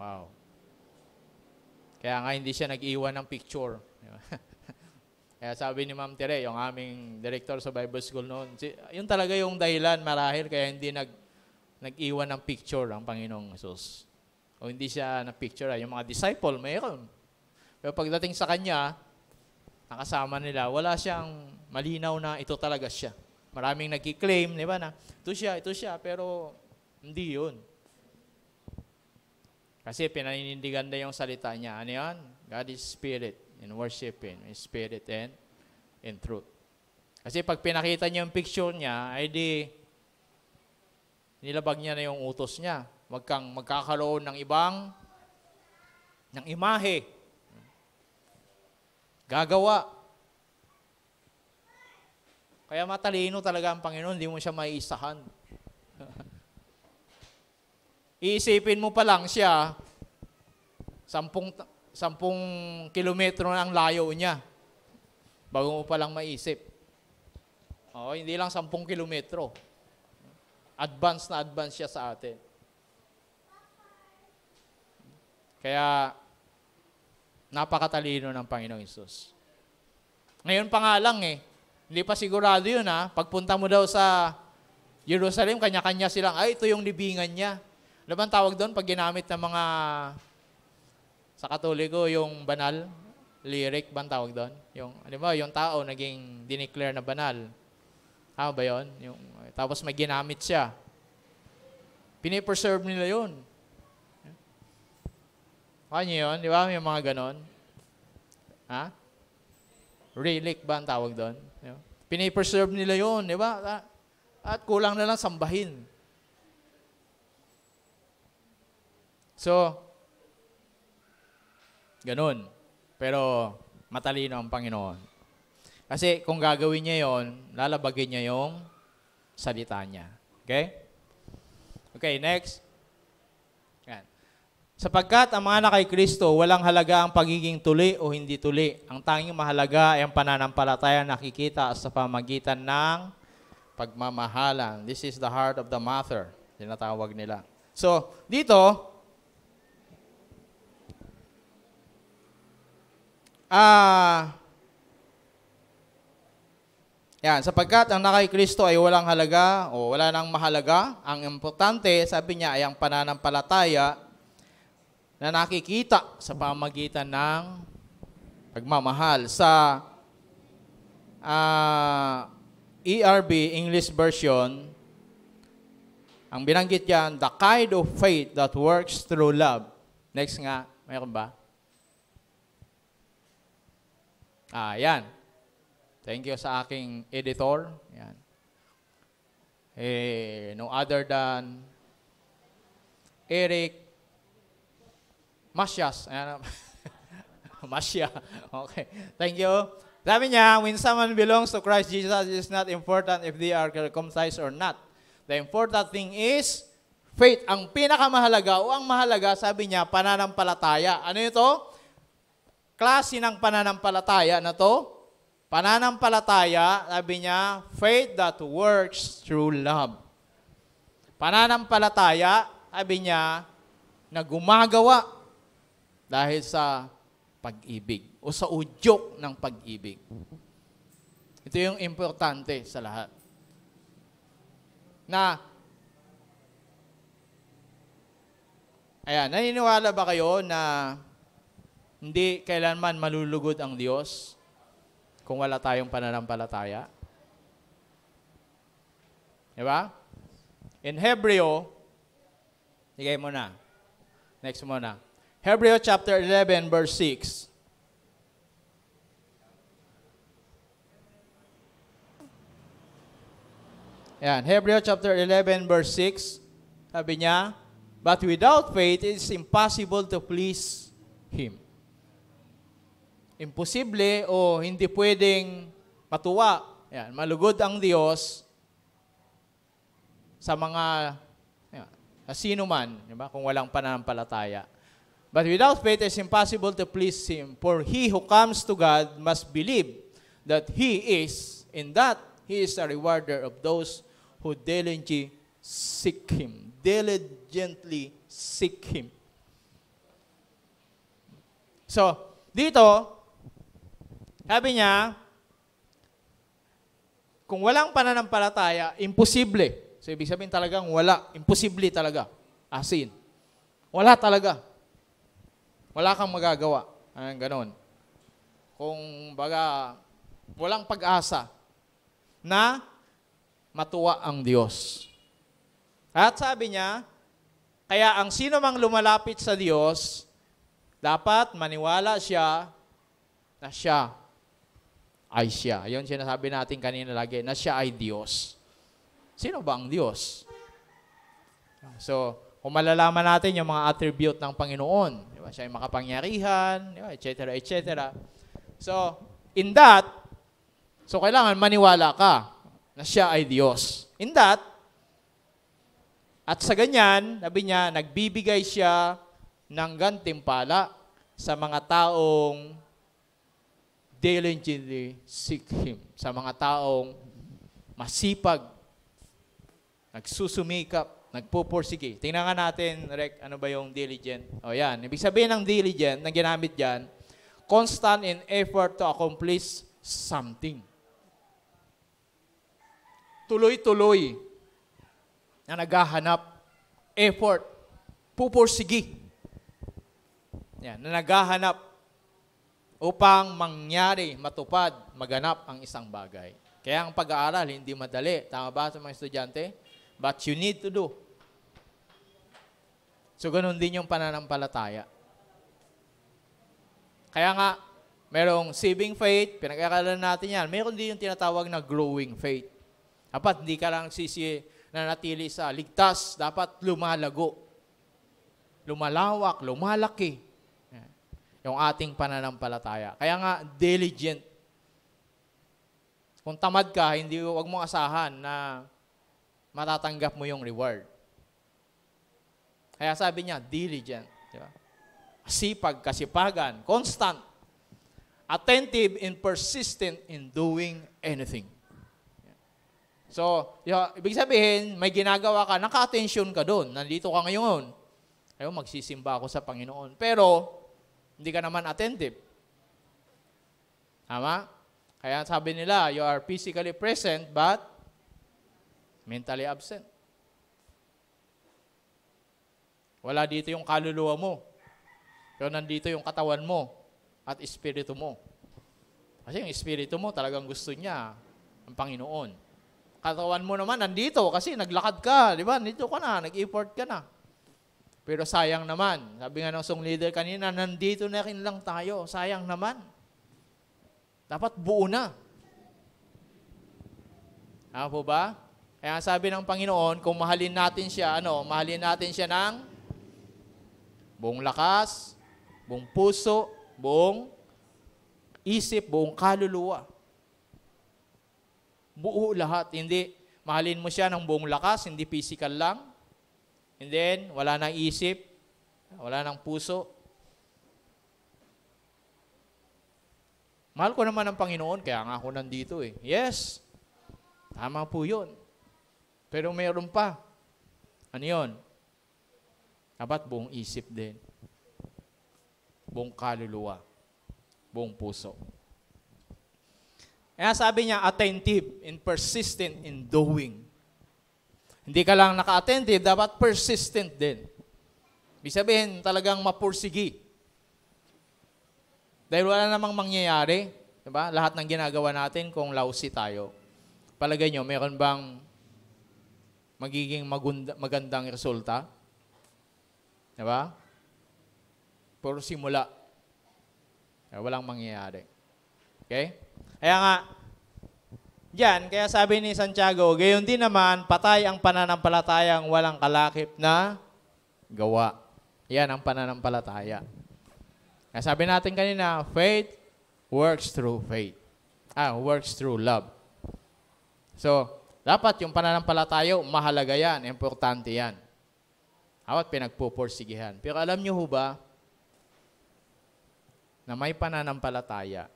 Wow. Kaya nga hindi siya nag-iwan ng picture. Kaya sabi ni Ma'am Tere, yung aming director sa Bible School noon, yun talaga yung dahilan marahil kaya hindi nag-iwan ng picture ang Panginoong Hesus. O hindi siya na-picture. Yung mga disciple, mayroon. Pero pagdating sa kanya, nakasama nila, wala siyang malinaw na ito talaga siya. Maraming nagki-claim, di ba, na ito siya, pero hindi yun. Kasi pinaninindigan na yung salita niya. Ano yan? God is spirit, and worship Him in spirit and in truth. Kasi pag pinakita niya yung picture niya, ay di, nilabag niya na yung utos niya. Huwag kang magkakaroon ng imahe. Gagawa. Kaya matalino talaga ang Panginoon, hindi mo siya maiisahan. Iisipin mo pa lang siya, 10 kilometro na ang layo niya, bago mo pa lang maisip. Hindi lang 10 kilometro. Advance siya sa atin. Kaya, napakatalino ng Panginoong Hesus. Ngayon pa nga lang hindi pa sigurado yun Pagpunta mo daw sa Jerusalem, kanya-kanya silang, ito yung libingan niya. Ano bang tawag doon pag ginamit ng mga, sa Katoliko, yung banal, lyric bang tawag doon? Yung tao naging dineclare na banal. Tama ba yun? Tapos may ginamit siya. Pinipreserve nila yun. Kanya yun, di ba? May mga ganon. Relic ba ang tawag doon? Pinipreserve nila yun, di ba? At kulang na lang sambahin. So, ganun. Pero, matalino ang Panginoon. Kasi kung gagawin niya yon, lalabagin niya yung salita niya. Okay? Okay, next. Yan. Sapagkat ang mga anak kay Kristo, walang halaga ang pagiging tuli o hindi tuli. Ang tanging mahalaga ay ang pananampalataya nakikita sa pamagitan ng pagmamahalan. This is the heart of the matter. Tinatawag nila. So, dito, sapagkat ang nakay Kristo ay walang halaga o wala nang mahalaga, ang importante, sabi niya, ay ang pananampalataya na nakikita sa pamagitan ng pagmamahal. Sa ERV, English version, ang binanggit yan, the kind of faith that works through love. Next nga, mayroon ba? Yan. Thank you sa aking editor. Yan. No other than Eric Masyas. Masya. Okay. Thank you. Sabi niya, when someone belongs to Christ Jesus, it is not important if they are circumcised or not. The important thing is faith. Ang pinakamahalaga o ang mahalaga, sabi niya, pananampalataya. Ano ito? Klase ng pananampalataya na to. Pananampalataya, sabi niya, faith that works through love. Pananampalataya, sabi niya, na gumagawa dahil sa pag-ibig o sa udyok ng pag-ibig. Ito yung importante sa lahat. Naniniwala ba kayo na hindi kailanman malulugod ang Diyos kung wala tayong pananampalataya? Diba? In Hebreo, higay mo na. Next mo na. Hebreo chapter 11, verse 6. Yan, Hebreo chapter 11, verse 6. Sabi niya, but without faith, it is impossible to please Him. Imposible o hindi pwedeng matuwa. Yan, malugod ang Diyos sa mga sino man, diba? Kung walang pananampalataya. But without faith, it is impossible to please Him. For he who comes to God must believe that He is, in that He is a rewarder of those who diligently seek Him. Diligently seek Him. So, dito, sabi niya, kung walang pananampalataya, imposible. So, ibig sabihin talagang wala. Imposible talaga. As in. Wala talaga. Wala kang magagawa. Ganon. Kung baga, walang pag-asa na matuwa ang Diyos. At sabi niya, kaya ang sino mang lumalapit sa Diyos, dapat maniwala siya na siya ay siya. Yun sinasabi natin kanina lagi, na siya ay Diyos. Sino ba ang Diyos? So, kung malalaman natin yung mga attribute ng Panginoon, di ba? Siya ay makapangyarihan, di ba? Et cetera, et cetera. So, in that, so kailangan maniwala ka na siya ay Diyos. In that, at sa ganyan, sabi niya, nagbibigay siya ng gantimpala sa mga taong diligently seek Him. Sa mga taong masipag, nagsusumikap, nagpupursige. Tingnan nga natin, Rek, ano ba yung diligent? O yan, ibig sabihin ng diligent na ginamit dyan, constant in effort to accomplish something. Tuloy-tuloy na naghahanap, effort, pupursige. Yan, na naghahanap upang mangyari, matupad, maganap ang isang bagay. Kaya ang pag-aaral, hindi madali. Tama ba sa mga estudyante? But you need to do. So, ganun din yung pananampalataya. Kaya nga, merong saving faith, pinag-aaralan natin yan. Meron din yung tinatawag na growing faith. Dapat hindi ka lang nanatili sa ligtas, dapat lumalago. Lumalawak, lumalaki. Yung ating pananampalataya. Kaya nga, diligent. Kung tamad ka, wag mong asahan na matatanggap mo yung reward. Kaya sabi niya, diligent. Diba? Sipag, kasipagan, constant, attentive and persistent in doing anything. So, ibig sabihin, may ginagawa ka, naka-attention ka doon, nandito ka ngayon. Ayaw, magsisimba ako sa Panginoon. Pero, hindi ka naman attentive. Tama? Kaya sabi nila, you are physically present but mentally absent. Wala dito yung kaluluwa mo. Pero nandito yung katawan mo at espiritu mo. Kasi yung espiritu mo talagang gusto niya ang Panginoon. Katawan mo naman nandito kasi naglakad ka, di ba? Nandito ka na, nag-effort ka na. Pero sayang naman, sabi nga ng song leader kanina, nandito na rin lang tayo. Sayang naman. Dapat buo na. Tama po ba? Kaya sabi ng Panginoon, kung mahalin natin siya, mahalin natin siya ng buong lakas, buong puso, buong isip, buong kaluluwa. Buo lahat. Hindi, mahalin mo siya ng buong lakas, hindi physical lang. And then, wala nang isip, wala nang puso. Mahal ko naman ang Panginoon, kaya nga ako nandito eh. Yes, tama po yun. Pero mayroon pa. Ano yun? Dapat buong isip din. Buong kaluluwa. Buong puso. Kaya sabi niya, attentive and persistent in doing. Hindi ka lang naka-attentive, dapat persistent din. Ibig sabihin, talagang mapursigi. Dahil wala namang mangyayari, diba? Lahat ng ginagawa natin kung lousy tayo. Palagay nyo, meron bang magiging magandang resulta? Diba? Puro simula. Walang mangyayari. Okay? Kaya nga, diyan, kaya sabi ni Santiago, gayon din naman, patay ang pananampalatayang walang kalakip na gawa. Yan ang pananampalataya. Kaya sabi natin kanina, faith works through faith. Works through love. So, dapat yung pananampalataya, mahalaga yan, importante yan. Dapat pinagpupursigihan. Pero alam nyo ho ba, na may pananampalataya,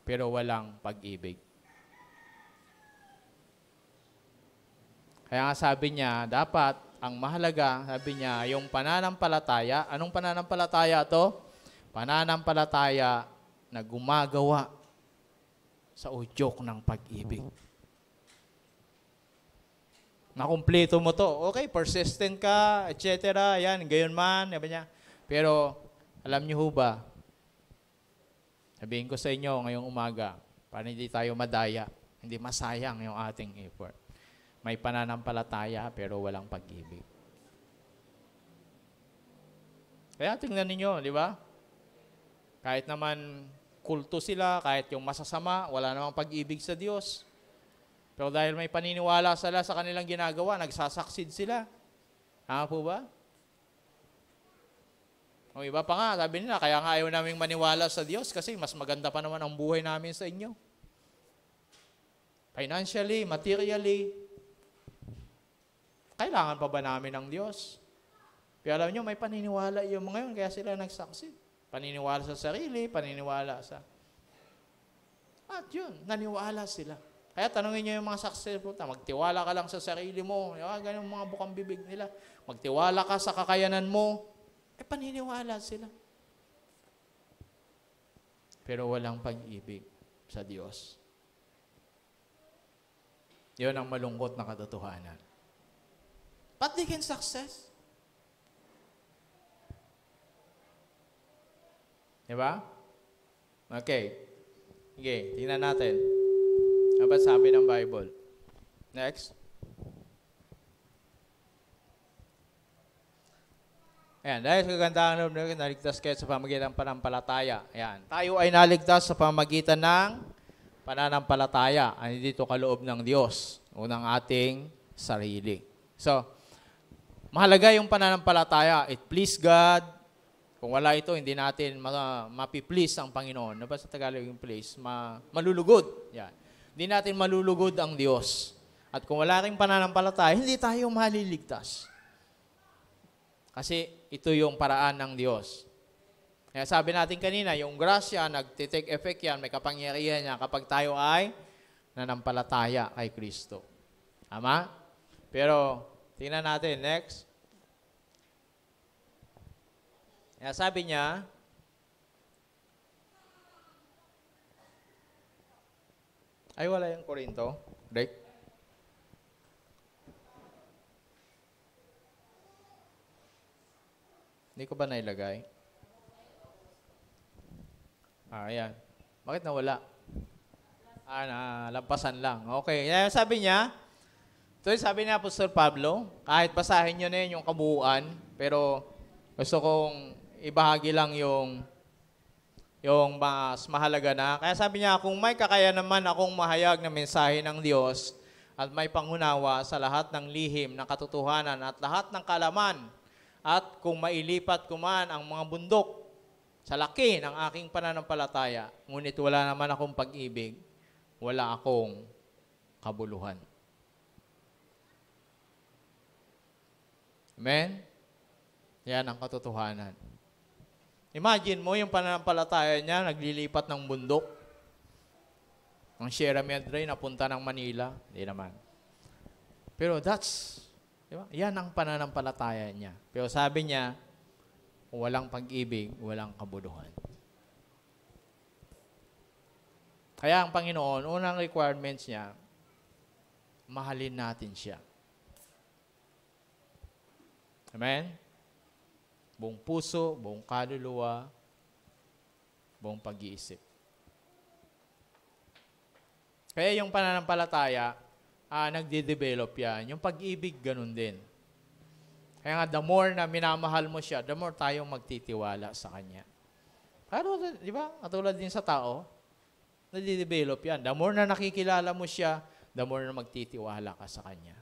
pero walang pag-ibig. Kaya nga sabi niya, dapat, ang mahalaga, sabi niya, yung pananampalataya, anong pananampalataya to? Pananampalataya na gumagawa sa udyok ng pag-ibig. Nakumpleto mo to. Okay, persistent ka, etc. Yan, gayon man. Sabi niya. Pero, alam niyo ho ba, sabihin ko sa inyo ngayong umaga, para hindi tayo madaya, hindi masayang yung ating effort. May pananampalataya pero walang pag-ibig. Kaya tingnan ninyo, di ba? Kahit naman kulto sila, kahit yung masasama, wala namang pag-ibig sa Diyos. Pero dahil may paniniwala sila sa kanilang ginagawa, nagsasaksid sila. Tama po ba? O iba pa nga, sabi nila, kaya nga ayaw naming maniwala sa Diyos kasi mas maganda pa naman ang buhay namin sa inyo. Financially, materially. Kailangan pa ba namin ng Diyos? Pero alam nyo, may paniniwala yung mga yun, kaya sila nagsaksid. Paniniwala sa sarili, paniniwala sa... At yun, naniwala sila. Kaya tanungin nyo yung mga successful, magtiwala ka lang sa sarili mo. Ganyan mga bukang bibig nila. Magtiwala ka sa kakayanan mo. Paniniwala sila. Pero walang pag-ibig sa Diyos. Yun ang malungkot na katotohanan. But they can success. Diba? Okay. Sige, tingnan natin. Ano ba sabi ng Bible? Next. Ayan, dahil sa kagandahan ng Lord, naligtas kayo sa pamagitan ng pananampalataya. Ayan, tayo ay naligtas sa pamagitan ng pananampalataya. Ano dito kaloob ng Diyos o ng ating sarili. So, mahalaga yung pananampalataya. It please God. Kung wala ito, hindi natin mapiplease ang Panginoon. Ano ba sa Tagalog yung please? Malulugod. Yan. Hindi natin malulugod ang Diyos. At kung wala rin pananampalataya, hindi tayo maliligtas. Kasi ito yung paraan ng Diyos. Kaya sabi natin kanina, yung grasya, nagtitake effect yan, may kapangyarihan niya kapag tayo ay nanampalataya kay Kristo. Tama? Pero, tingnan natin, next. Kaya sabi niya, ay wala yung Korinto. Rick? Hindi ko ba nailagay? Ayan. Bakit nawala? Nalampasan lang. Okay. Kaya sabi niya, ito sabi ni Apostol Pablo, kahit basahin nyo na yun yung kabuuan, pero gusto kong ibahagi lang yung mas mahalaga na. Kaya sabi niya, kung may kakayahan naman akong mahayag na mensahe ng Diyos at may pangunawa sa lahat ng lihim ng katotohanan at lahat ng kalaman at kung mailipat ko man ang mga bundok sa laki ng aking pananampalataya, ngunit wala naman akong pag-ibig, wala akong kabuluhan. Amen? Yan ang katotohanan. Imagine mo yung pananampalataya niya, naglilipat ng bundok. Ang Sierra Madre, napunta ng Manila. Hindi naman. Pero diba? Yan ang pananampalataya niya. Pero sabi niya, walang pag-ibig, walang kabuluhan. Kaya ang Panginoon, unang requirements niya, mahalin natin siya. Amen? Buong puso, buong kaluluwa, buong pag-iisip. Kaya yung pananampalataya, nagde-develop yan. Yung pag-ibig, ganun din. Kaya nga, the more na minamahal mo siya, the more tayong magtitiwala sa Kanya. Pero, di ba, katulad din sa tao, nagde-develop yan. The more na nakikilala mo siya, the more na magtitiwala ka sa Kanya.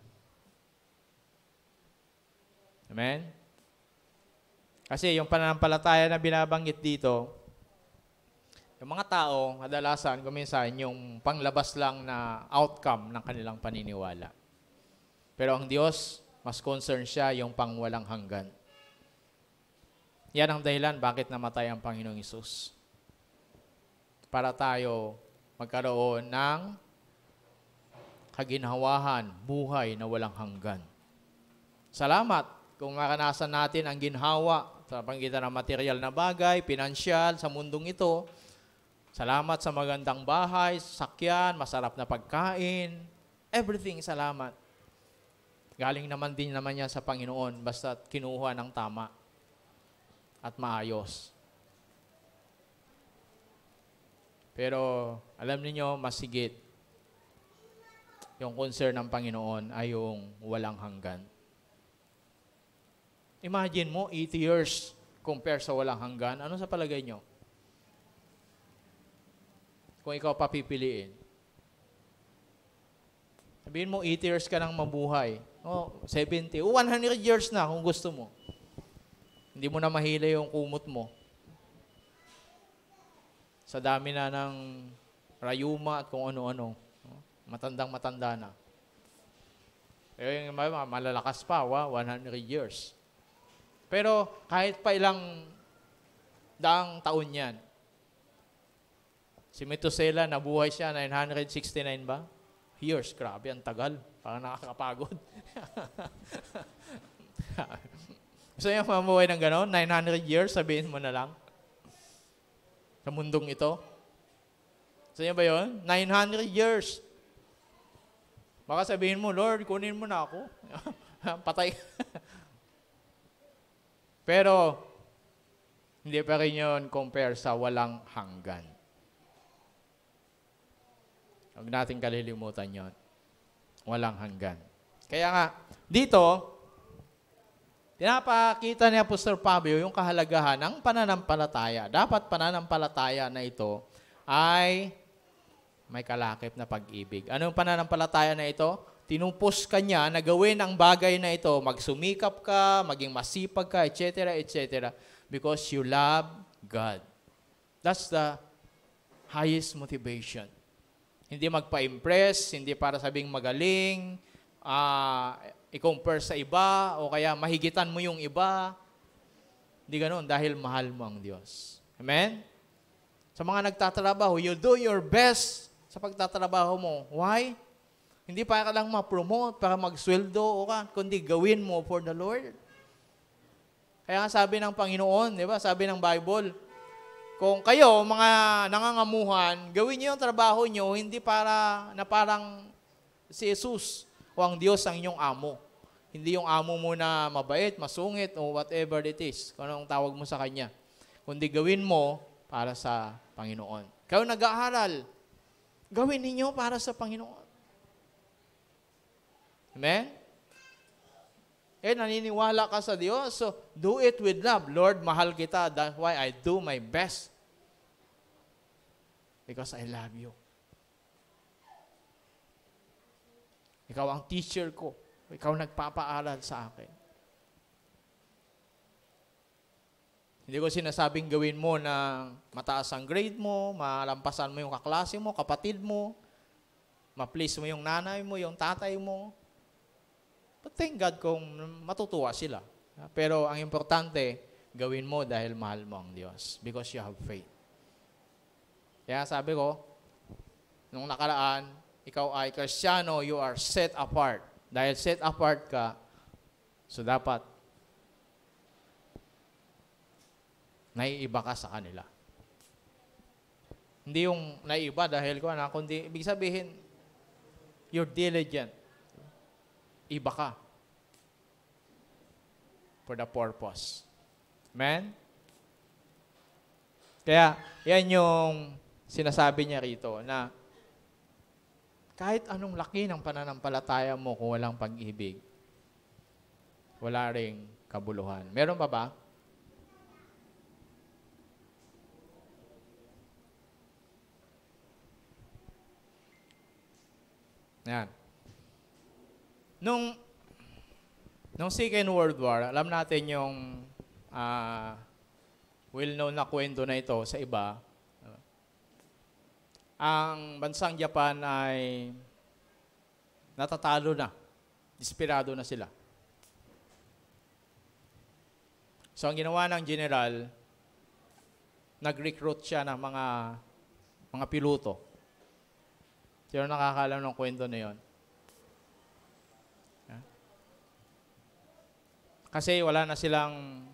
Amen? Kasi yung pananampalataya na binabanggit dito, yung mga tao, kadalasan, kuminsan, yung panglabas lang na outcome ng kanilang paniniwala. Pero ang Diyos, mas concerned siya yung pangwalang hanggan. Yan ang dahilan bakit namatay ang Panginoong Hesus. Para tayo magkaroon ng kaginhawahan, buhay na walang hanggan. Salamat kung maranasan natin ang ginhawa sa panggitan ng material na bagay, pinansyal, sa mundong ito. Salamat sa magandang bahay, sakyan, masarap na pagkain. Everything, salamat. Galing naman din naman yan sa Panginoon, basta kinuha ng tama at maayos. Pero alam niyo masigit, yung concern ng Panginoon ay yung walang hanggan. Imagine mo, 80 years compare sa walang hanggan. Ano sa palagay nyo? Kung ikaw papipiliin. Sabihin mo, 80 years ka nang mabuhay. 70. 100 years na kung gusto mo. Hindi mo na mahila yung kumot mo. Sa dami na ng rayuma at kung ano-ano. Matandang-matanda na. Yung malalakas pa, 100 years. Pero kahit pa ilang daang taon yan. Si Methuselah, nabuhay siya, 969 ba? Years, grabe, ang tagal. Parang nakakapagod. Gusto niyo mamuhay ng gano'n? 900 years, sabihin mo na lang. Sa mundong ito. Gusto niyo ba yun? 900 years. Baka sabihin mo, Lord, kunin mo na ako. Patay. Pero, hindi pa rin yun compare sa walang hanggan. Huwag natin kalilimutan yun. Walang hanggan. Kaya nga, dito, pinapakita ni Apostol Pablo yung kahalagahan ng pananampalataya. Dapat pananampalataya na ito ay may kalakip na pag-ibig. Anong pananampalataya na ito? Tinupos ka niya na gawin ang bagay na ito, magsumikap ka, maging masipag ka, etc., etc., because you love God. That's the highest motivation. Hindi magpa-impress, hindi para sabing magaling, i-compare sa iba, o kaya mahigitan mo yung iba. Hindi ganoon, dahil mahal mo ang Diyos. Amen? Sa mga nagtatrabaho, you do your best sa pagtatrabaho mo. Why? Hindi para ka lang ma-promote, para magsweldo, kundi gawin mo for the Lord. Kaya nga sabi ng Panginoon, di ba? Sabi ng Bible, kung kayo, mga nangangamuhan, gawin niyo yung trabaho niyo, hindi para na parang si Jesus o ang Diyos ang inyong amo. Hindi yung amo mo na mabait, masungit, o whatever it is, kung anong tawag mo sa Kanya. Kundi gawin mo para sa Panginoon. Kayo nag-aaral, gawin ninyo para sa Panginoon. Amen? Naniniwala ka sa Diyos, so do it with love. Lord, mahal kita. That's why I do my best. Because I love you. Ikaw ang teacher ko. Ikaw nagpapaaral sa akin. Hindi ko sinasabing gawin mo na mataas ang grade mo, malampasan mo yung kaklase mo, kapatid mo, ma-please mo yung nanay mo, yung tatay mo. But thank God kung matutuwa sila. Pero ang importante, gawin mo dahil mahal mo ang Diyos. Because you have faith. Kaya sabi ko, nung nakaraan, ikaw ay Kristiyano, you are set apart. Dahil set apart ka, so dapat naiiba ka sa kanila. Hindi yung naiiba dahil kundi ibig sabihin, you're diligent. Iba ka. For the purpose. Amen? Kaya, yan yung sinasabi niya rito na kahit anong laki ng pananampalataya mo kung walang pag-ibig, wala ring kabuluhan. Meron pa ba? Yan. Nung Second World War, alam natin yung well-known na kwento na ito sa iba. Ang bansang Japan ay natatalo na. Desperado na sila. So, ang ginawa ng general, nag-recruit siya ng mga piloto. Sino nakakalam ng kwento na yun? Kasi wala na silang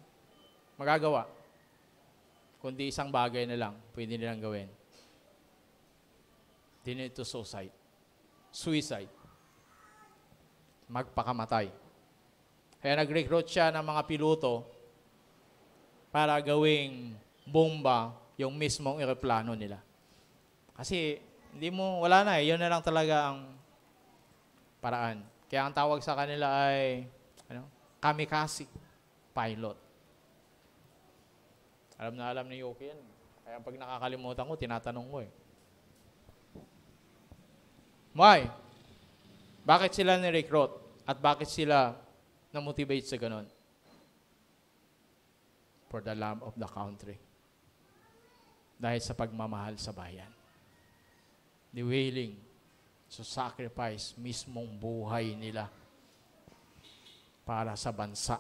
magagawa. Kundi isang bagay na lang pwede nilang gawin. They need to suicide. magpakamatay. Kaya nag-recruit siya ng mga piloto para gawing bomba yung mismong eroplano nila. Kasi wala na eh. Yun na lang talaga ang paraan. Kaya ang tawag sa kanila ay kamikaze pilot. Alam na alam ni Yuki yan. Kaya pag nakakalimutan ko, tinatanong ko eh. Why? Bakit sila ni-recruit? At bakit sila na-motivate sa ganun? For the love of the country. Dahil sa pagmamahal sa bayan. The willing to sacrifice mismong buhay nila para sa bansa.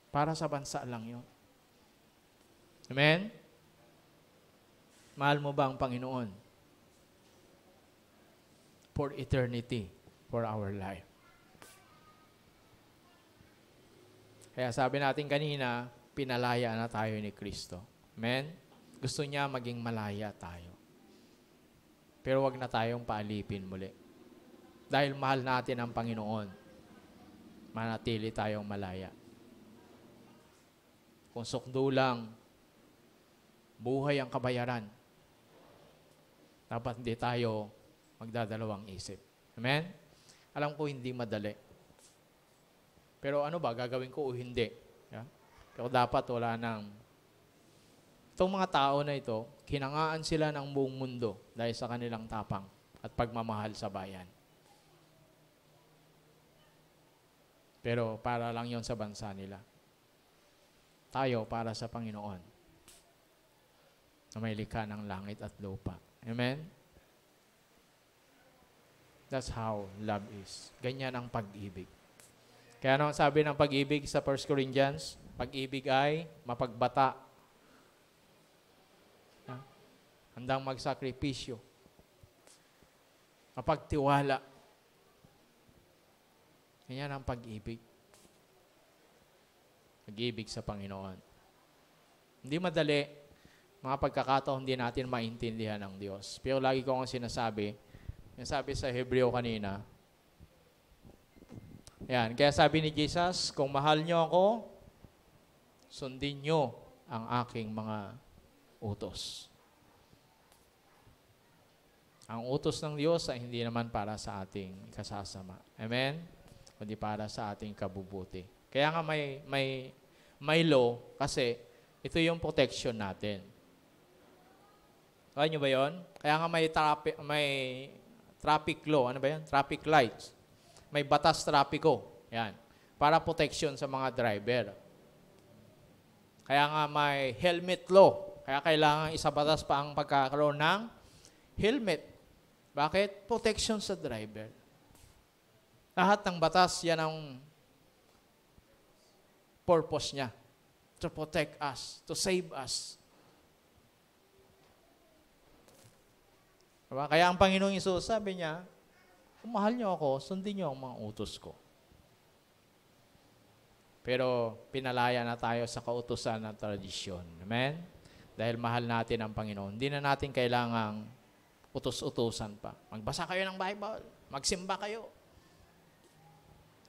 Para sa bansa lang yun. Amen? Mahal mo ba ang Panginoon? For eternity, for our life. Kaya sabi natin kanina, pinalaya na tayo ni Kristo. Amen? Gusto niya maging malaya tayo. Pero wag na tayong paalipin muli. Dahil mahal natin ang Panginoon, manatili tayong malaya. Kung sukdo lang, buhay ang kabayaran, dapat hindi tayo magdadalawang isip. Amen? Alam ko hindi madali. Pero ano ba, gagawin ko o hindi? Yeah? Pero dapat wala nang... Itong mga tao na ito, hinangaan sila ng buong mundo dahil sa kanilang tapang at pagmamahal sa bayan. Pero para lang yon sa bansa nila. Tayo para sa Panginoon na may likha ng langit at lupa. Amen? That's how love is. Ganyan ang pag-ibig. Kaya ano sabi ng pag-ibig sa 1 Corinthians? Pag-ibig ay mapagbata. Handang magsakripisyo. Mapagtiwala. Ganyan ang pag-ibig. Pag-ibig sa Panginoon. Hindi madali. Mga pagkakataon hindi natin maintindihan ng Diyos. Pero lagi ko ang sinasabi sa Hebreo kanina, yan, kaya sabi ni Jesus, kung mahal nyo ako, sundin nyo ang aking mga utos. Ang utos ng Diyos ay hindi naman para sa ating kasasama. Amen? Kundi para sa ating kabubuti. Kaya nga may law kasi ito yung protection natin. Kaya nyo ba yun? Kaya nga may traffic law. Ano ba yan? Traffic lights. May batas trapiko. Yan. Para protection sa mga driver. Kaya nga may helmet law. Kaya kailangan isabatas pa ang pagkakaroon ng helmet. Bakit? Protection sa driver. Lahat ng batas, yan ang purpose niya. To protect us. To save us. Diba? Kaya ang Panginoong Hesus, sabi niya, kung mahal niyo ako, sundin niyo ang mga utos ko. Pero pinalaya na tayo sa kautusan ng tradisyon. Amen? Dahil mahal natin ang Panginoon. Hindi na natin kailangang utos-utusan pa. Magbasa kayo ng Bible. Magsimba kayo.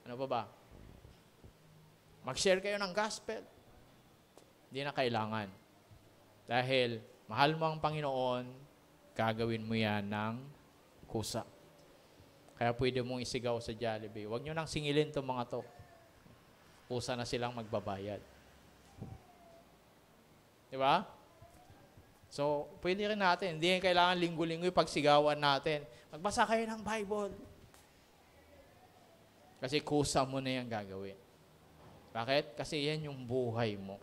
Ano ba? Mag-share kayo ng gospel. Hindi na kailangan. Dahil mahal mo ang Panginoon, gagawin mo yan ng kusa. Kaya pwede mong isigaw sa Jollibee. Huwag nyo nang singilin itong mga to. Kusa na silang magbabayad. Di ba? So, pwede rin natin. Hindi kailangan linggo-linggo pagsigawan natin. Magbasa kayo ng Bible. Kasi kusa mo na yan gagawin. Bakit? Kasi yan yung buhay mo.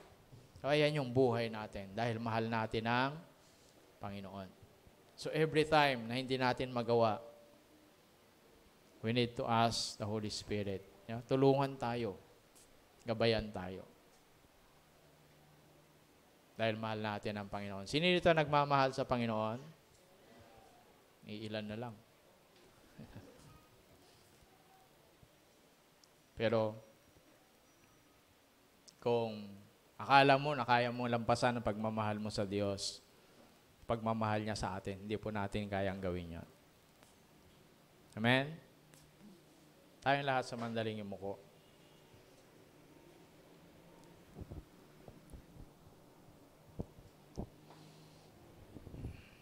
Kaya yan yung buhay natin. Dahil mahal natin ang Panginoon. So, every time na hindi natin magawa, we need to ask the Holy Spirit. Yeah? Tulungan tayo. Gabayan tayo. Dahil mahal natin ang Panginoon. Sino dito nagmamahal sa Panginoon? Iilan na lang. Pero, kung akala mo na kaya mo lampasan ang pagmamahal mo sa Diyos, pagmamahal niya sa atin, hindi po natin kayang gawin yan. Amen? Tayong lahat sa mandaling yumuko.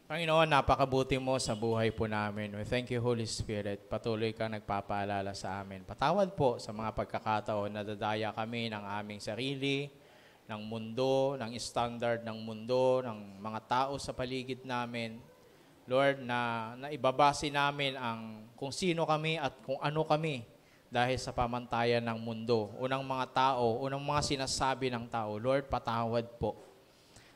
Panginoon, napakabuti mo sa buhay po namin. We thank you, Holy Spirit. Patuloy ka nagpapaalala sa amin. Patawad po sa mga pagkakataon na dadaya kami ng aming sarili, ng mundo, ng standard ng mundo, ng mga tao sa paligid namin. Lord, na ibabase namin ang kung sino kami at kung ano kami dahil sa pamantayan ng mundo, unang mga tao, unang mga sinasabi ng tao. Lord, patawad po.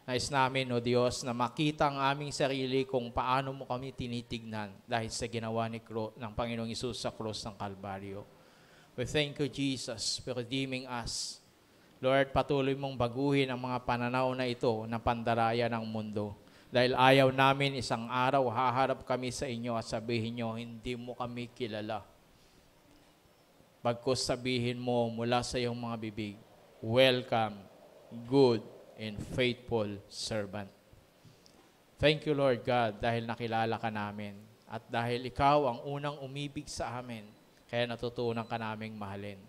Nais namin, O Diyos, na makita ang aming sarili kung paano mo kami tinitignan dahil sa ginawa ng Panginoong Hesus sa krus ng Kalbaryo. We thank you, Jesus, for redeeming us. Lord, patuloy mong baguhin ang mga pananaw na ito na pandaraya ng mundo. Dahil ayaw namin isang araw haharap kami sa inyo at sabihin nyo, hindi mo kami kilala. Bagkus sabihin mo mula sa iyong mga bibig, welcome, good, and faithful servant. Thank you, Lord God, dahil nakilala ka namin at dahil ikaw ang unang umibig sa amin, kaya natutunan ka naming mahalin.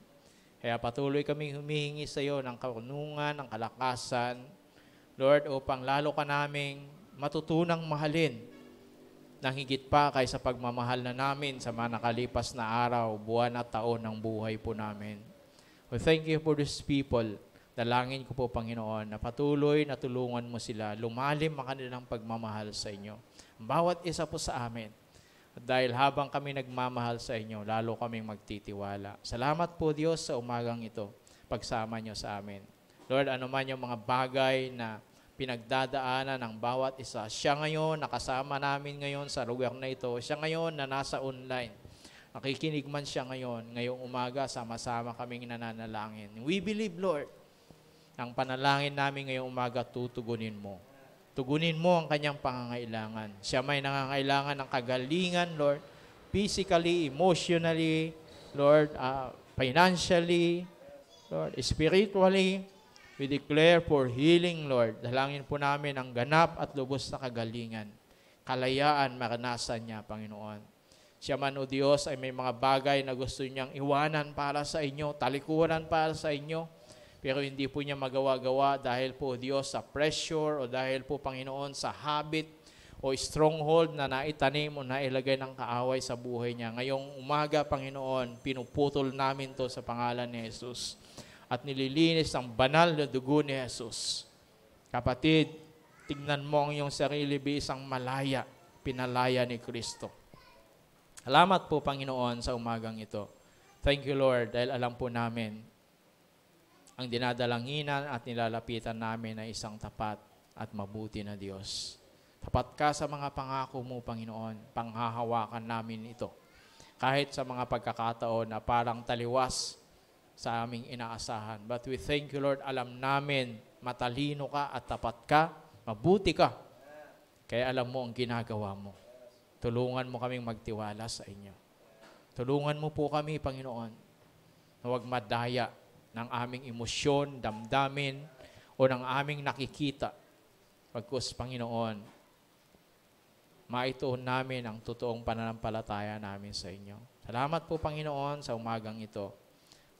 Kaya patuloy kaming humihingi sa iyo ng karunungan, ng kalakasan, Lord, upang lalo ka naming matutunang mahalin nang higit pa kaysa pagmamahal na namin sa mga nakalipas na araw, buwan at taon ng buhay po namin. We thank you for these people. Dalangin ko po, Panginoon, na patuloy na tulungan mo sila, lumalim ang kanilang pagmamahal sa inyo. Bawat isa po sa amin. At dahil habang kami nagmamahal sa inyo, lalo kaming magtitiwala. Salamat po, Diyos, sa umagang ito. Pagsama nyo sa amin. Lord, ano man yung mga bagay na pinagdadaanan ng bawat isa. Siya ngayon, nakasama namin ngayon sa lugar na ito. Siya ngayon na nasa online. Nakikinig man siya ngayon. Ngayong umaga, sama-sama kaming nananalangin. We believe, Lord, ang panalangin namin ngayong umaga, tutugunin mo. Tugunin mo ang kanyang pangangailangan. Siya may nangangailangan ng kagalingan, Lord, physically, emotionally, Lord, financially, Lord, spiritually. We declare for healing, Lord. Dalangin po namin ang ganap at lubos na kagalingan. Kalayaan, maranasan niya, Panginoon. Siya man, O Diyos, ay may mga bagay na gusto niyang iwanan para sa inyo, talikuran para sa inyo, pero hindi po niya magawa-gawa dahil po, Diyos, sa pressure o dahil po, Panginoon, sa habit o stronghold na naitanim o nailagay ng kaaway sa buhay niya. Ngayong umaga, Panginoon, pinuputol namin to sa pangalan ni Jesus at nililinis ang banal na dugo ni Jesus. Kapatid, tignan mo ang iyong sarili bisang malaya, pinalaya ni Kristo. Salamat po, Panginoon, sa umagang ito. Thank you, Lord, dahil alam po namin ang dinadalanginan at nilalapitan namin ay isang tapat at mabuti na Diyos. Tapat ka sa mga pangako mo, Panginoon. Panghahawakan namin ito. Kahit sa mga pagkakataon na parang taliwas sa aming inaasahan. But we thank you, Lord. Alam namin, matalino ka at tapat ka, mabuti ka. Kaya alam mo ang ginagawa mo. Tulungan mo kaming magtiwala sa inyo. Tulungan mo po kami, Panginoon, na huwag madaya ng aming emosyon, damdamin, o ng aming nakikita. Pagkus, Panginoon, maituon namin ang totoong pananampalataya namin sa inyo. Salamat po, Panginoon, sa umagang ito.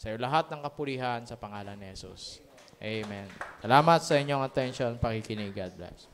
Sa iyo lahat ng kapurihan sa pangalan ni Jesus. Amen. Salamat sa inyong attention, pakikinig. God bless.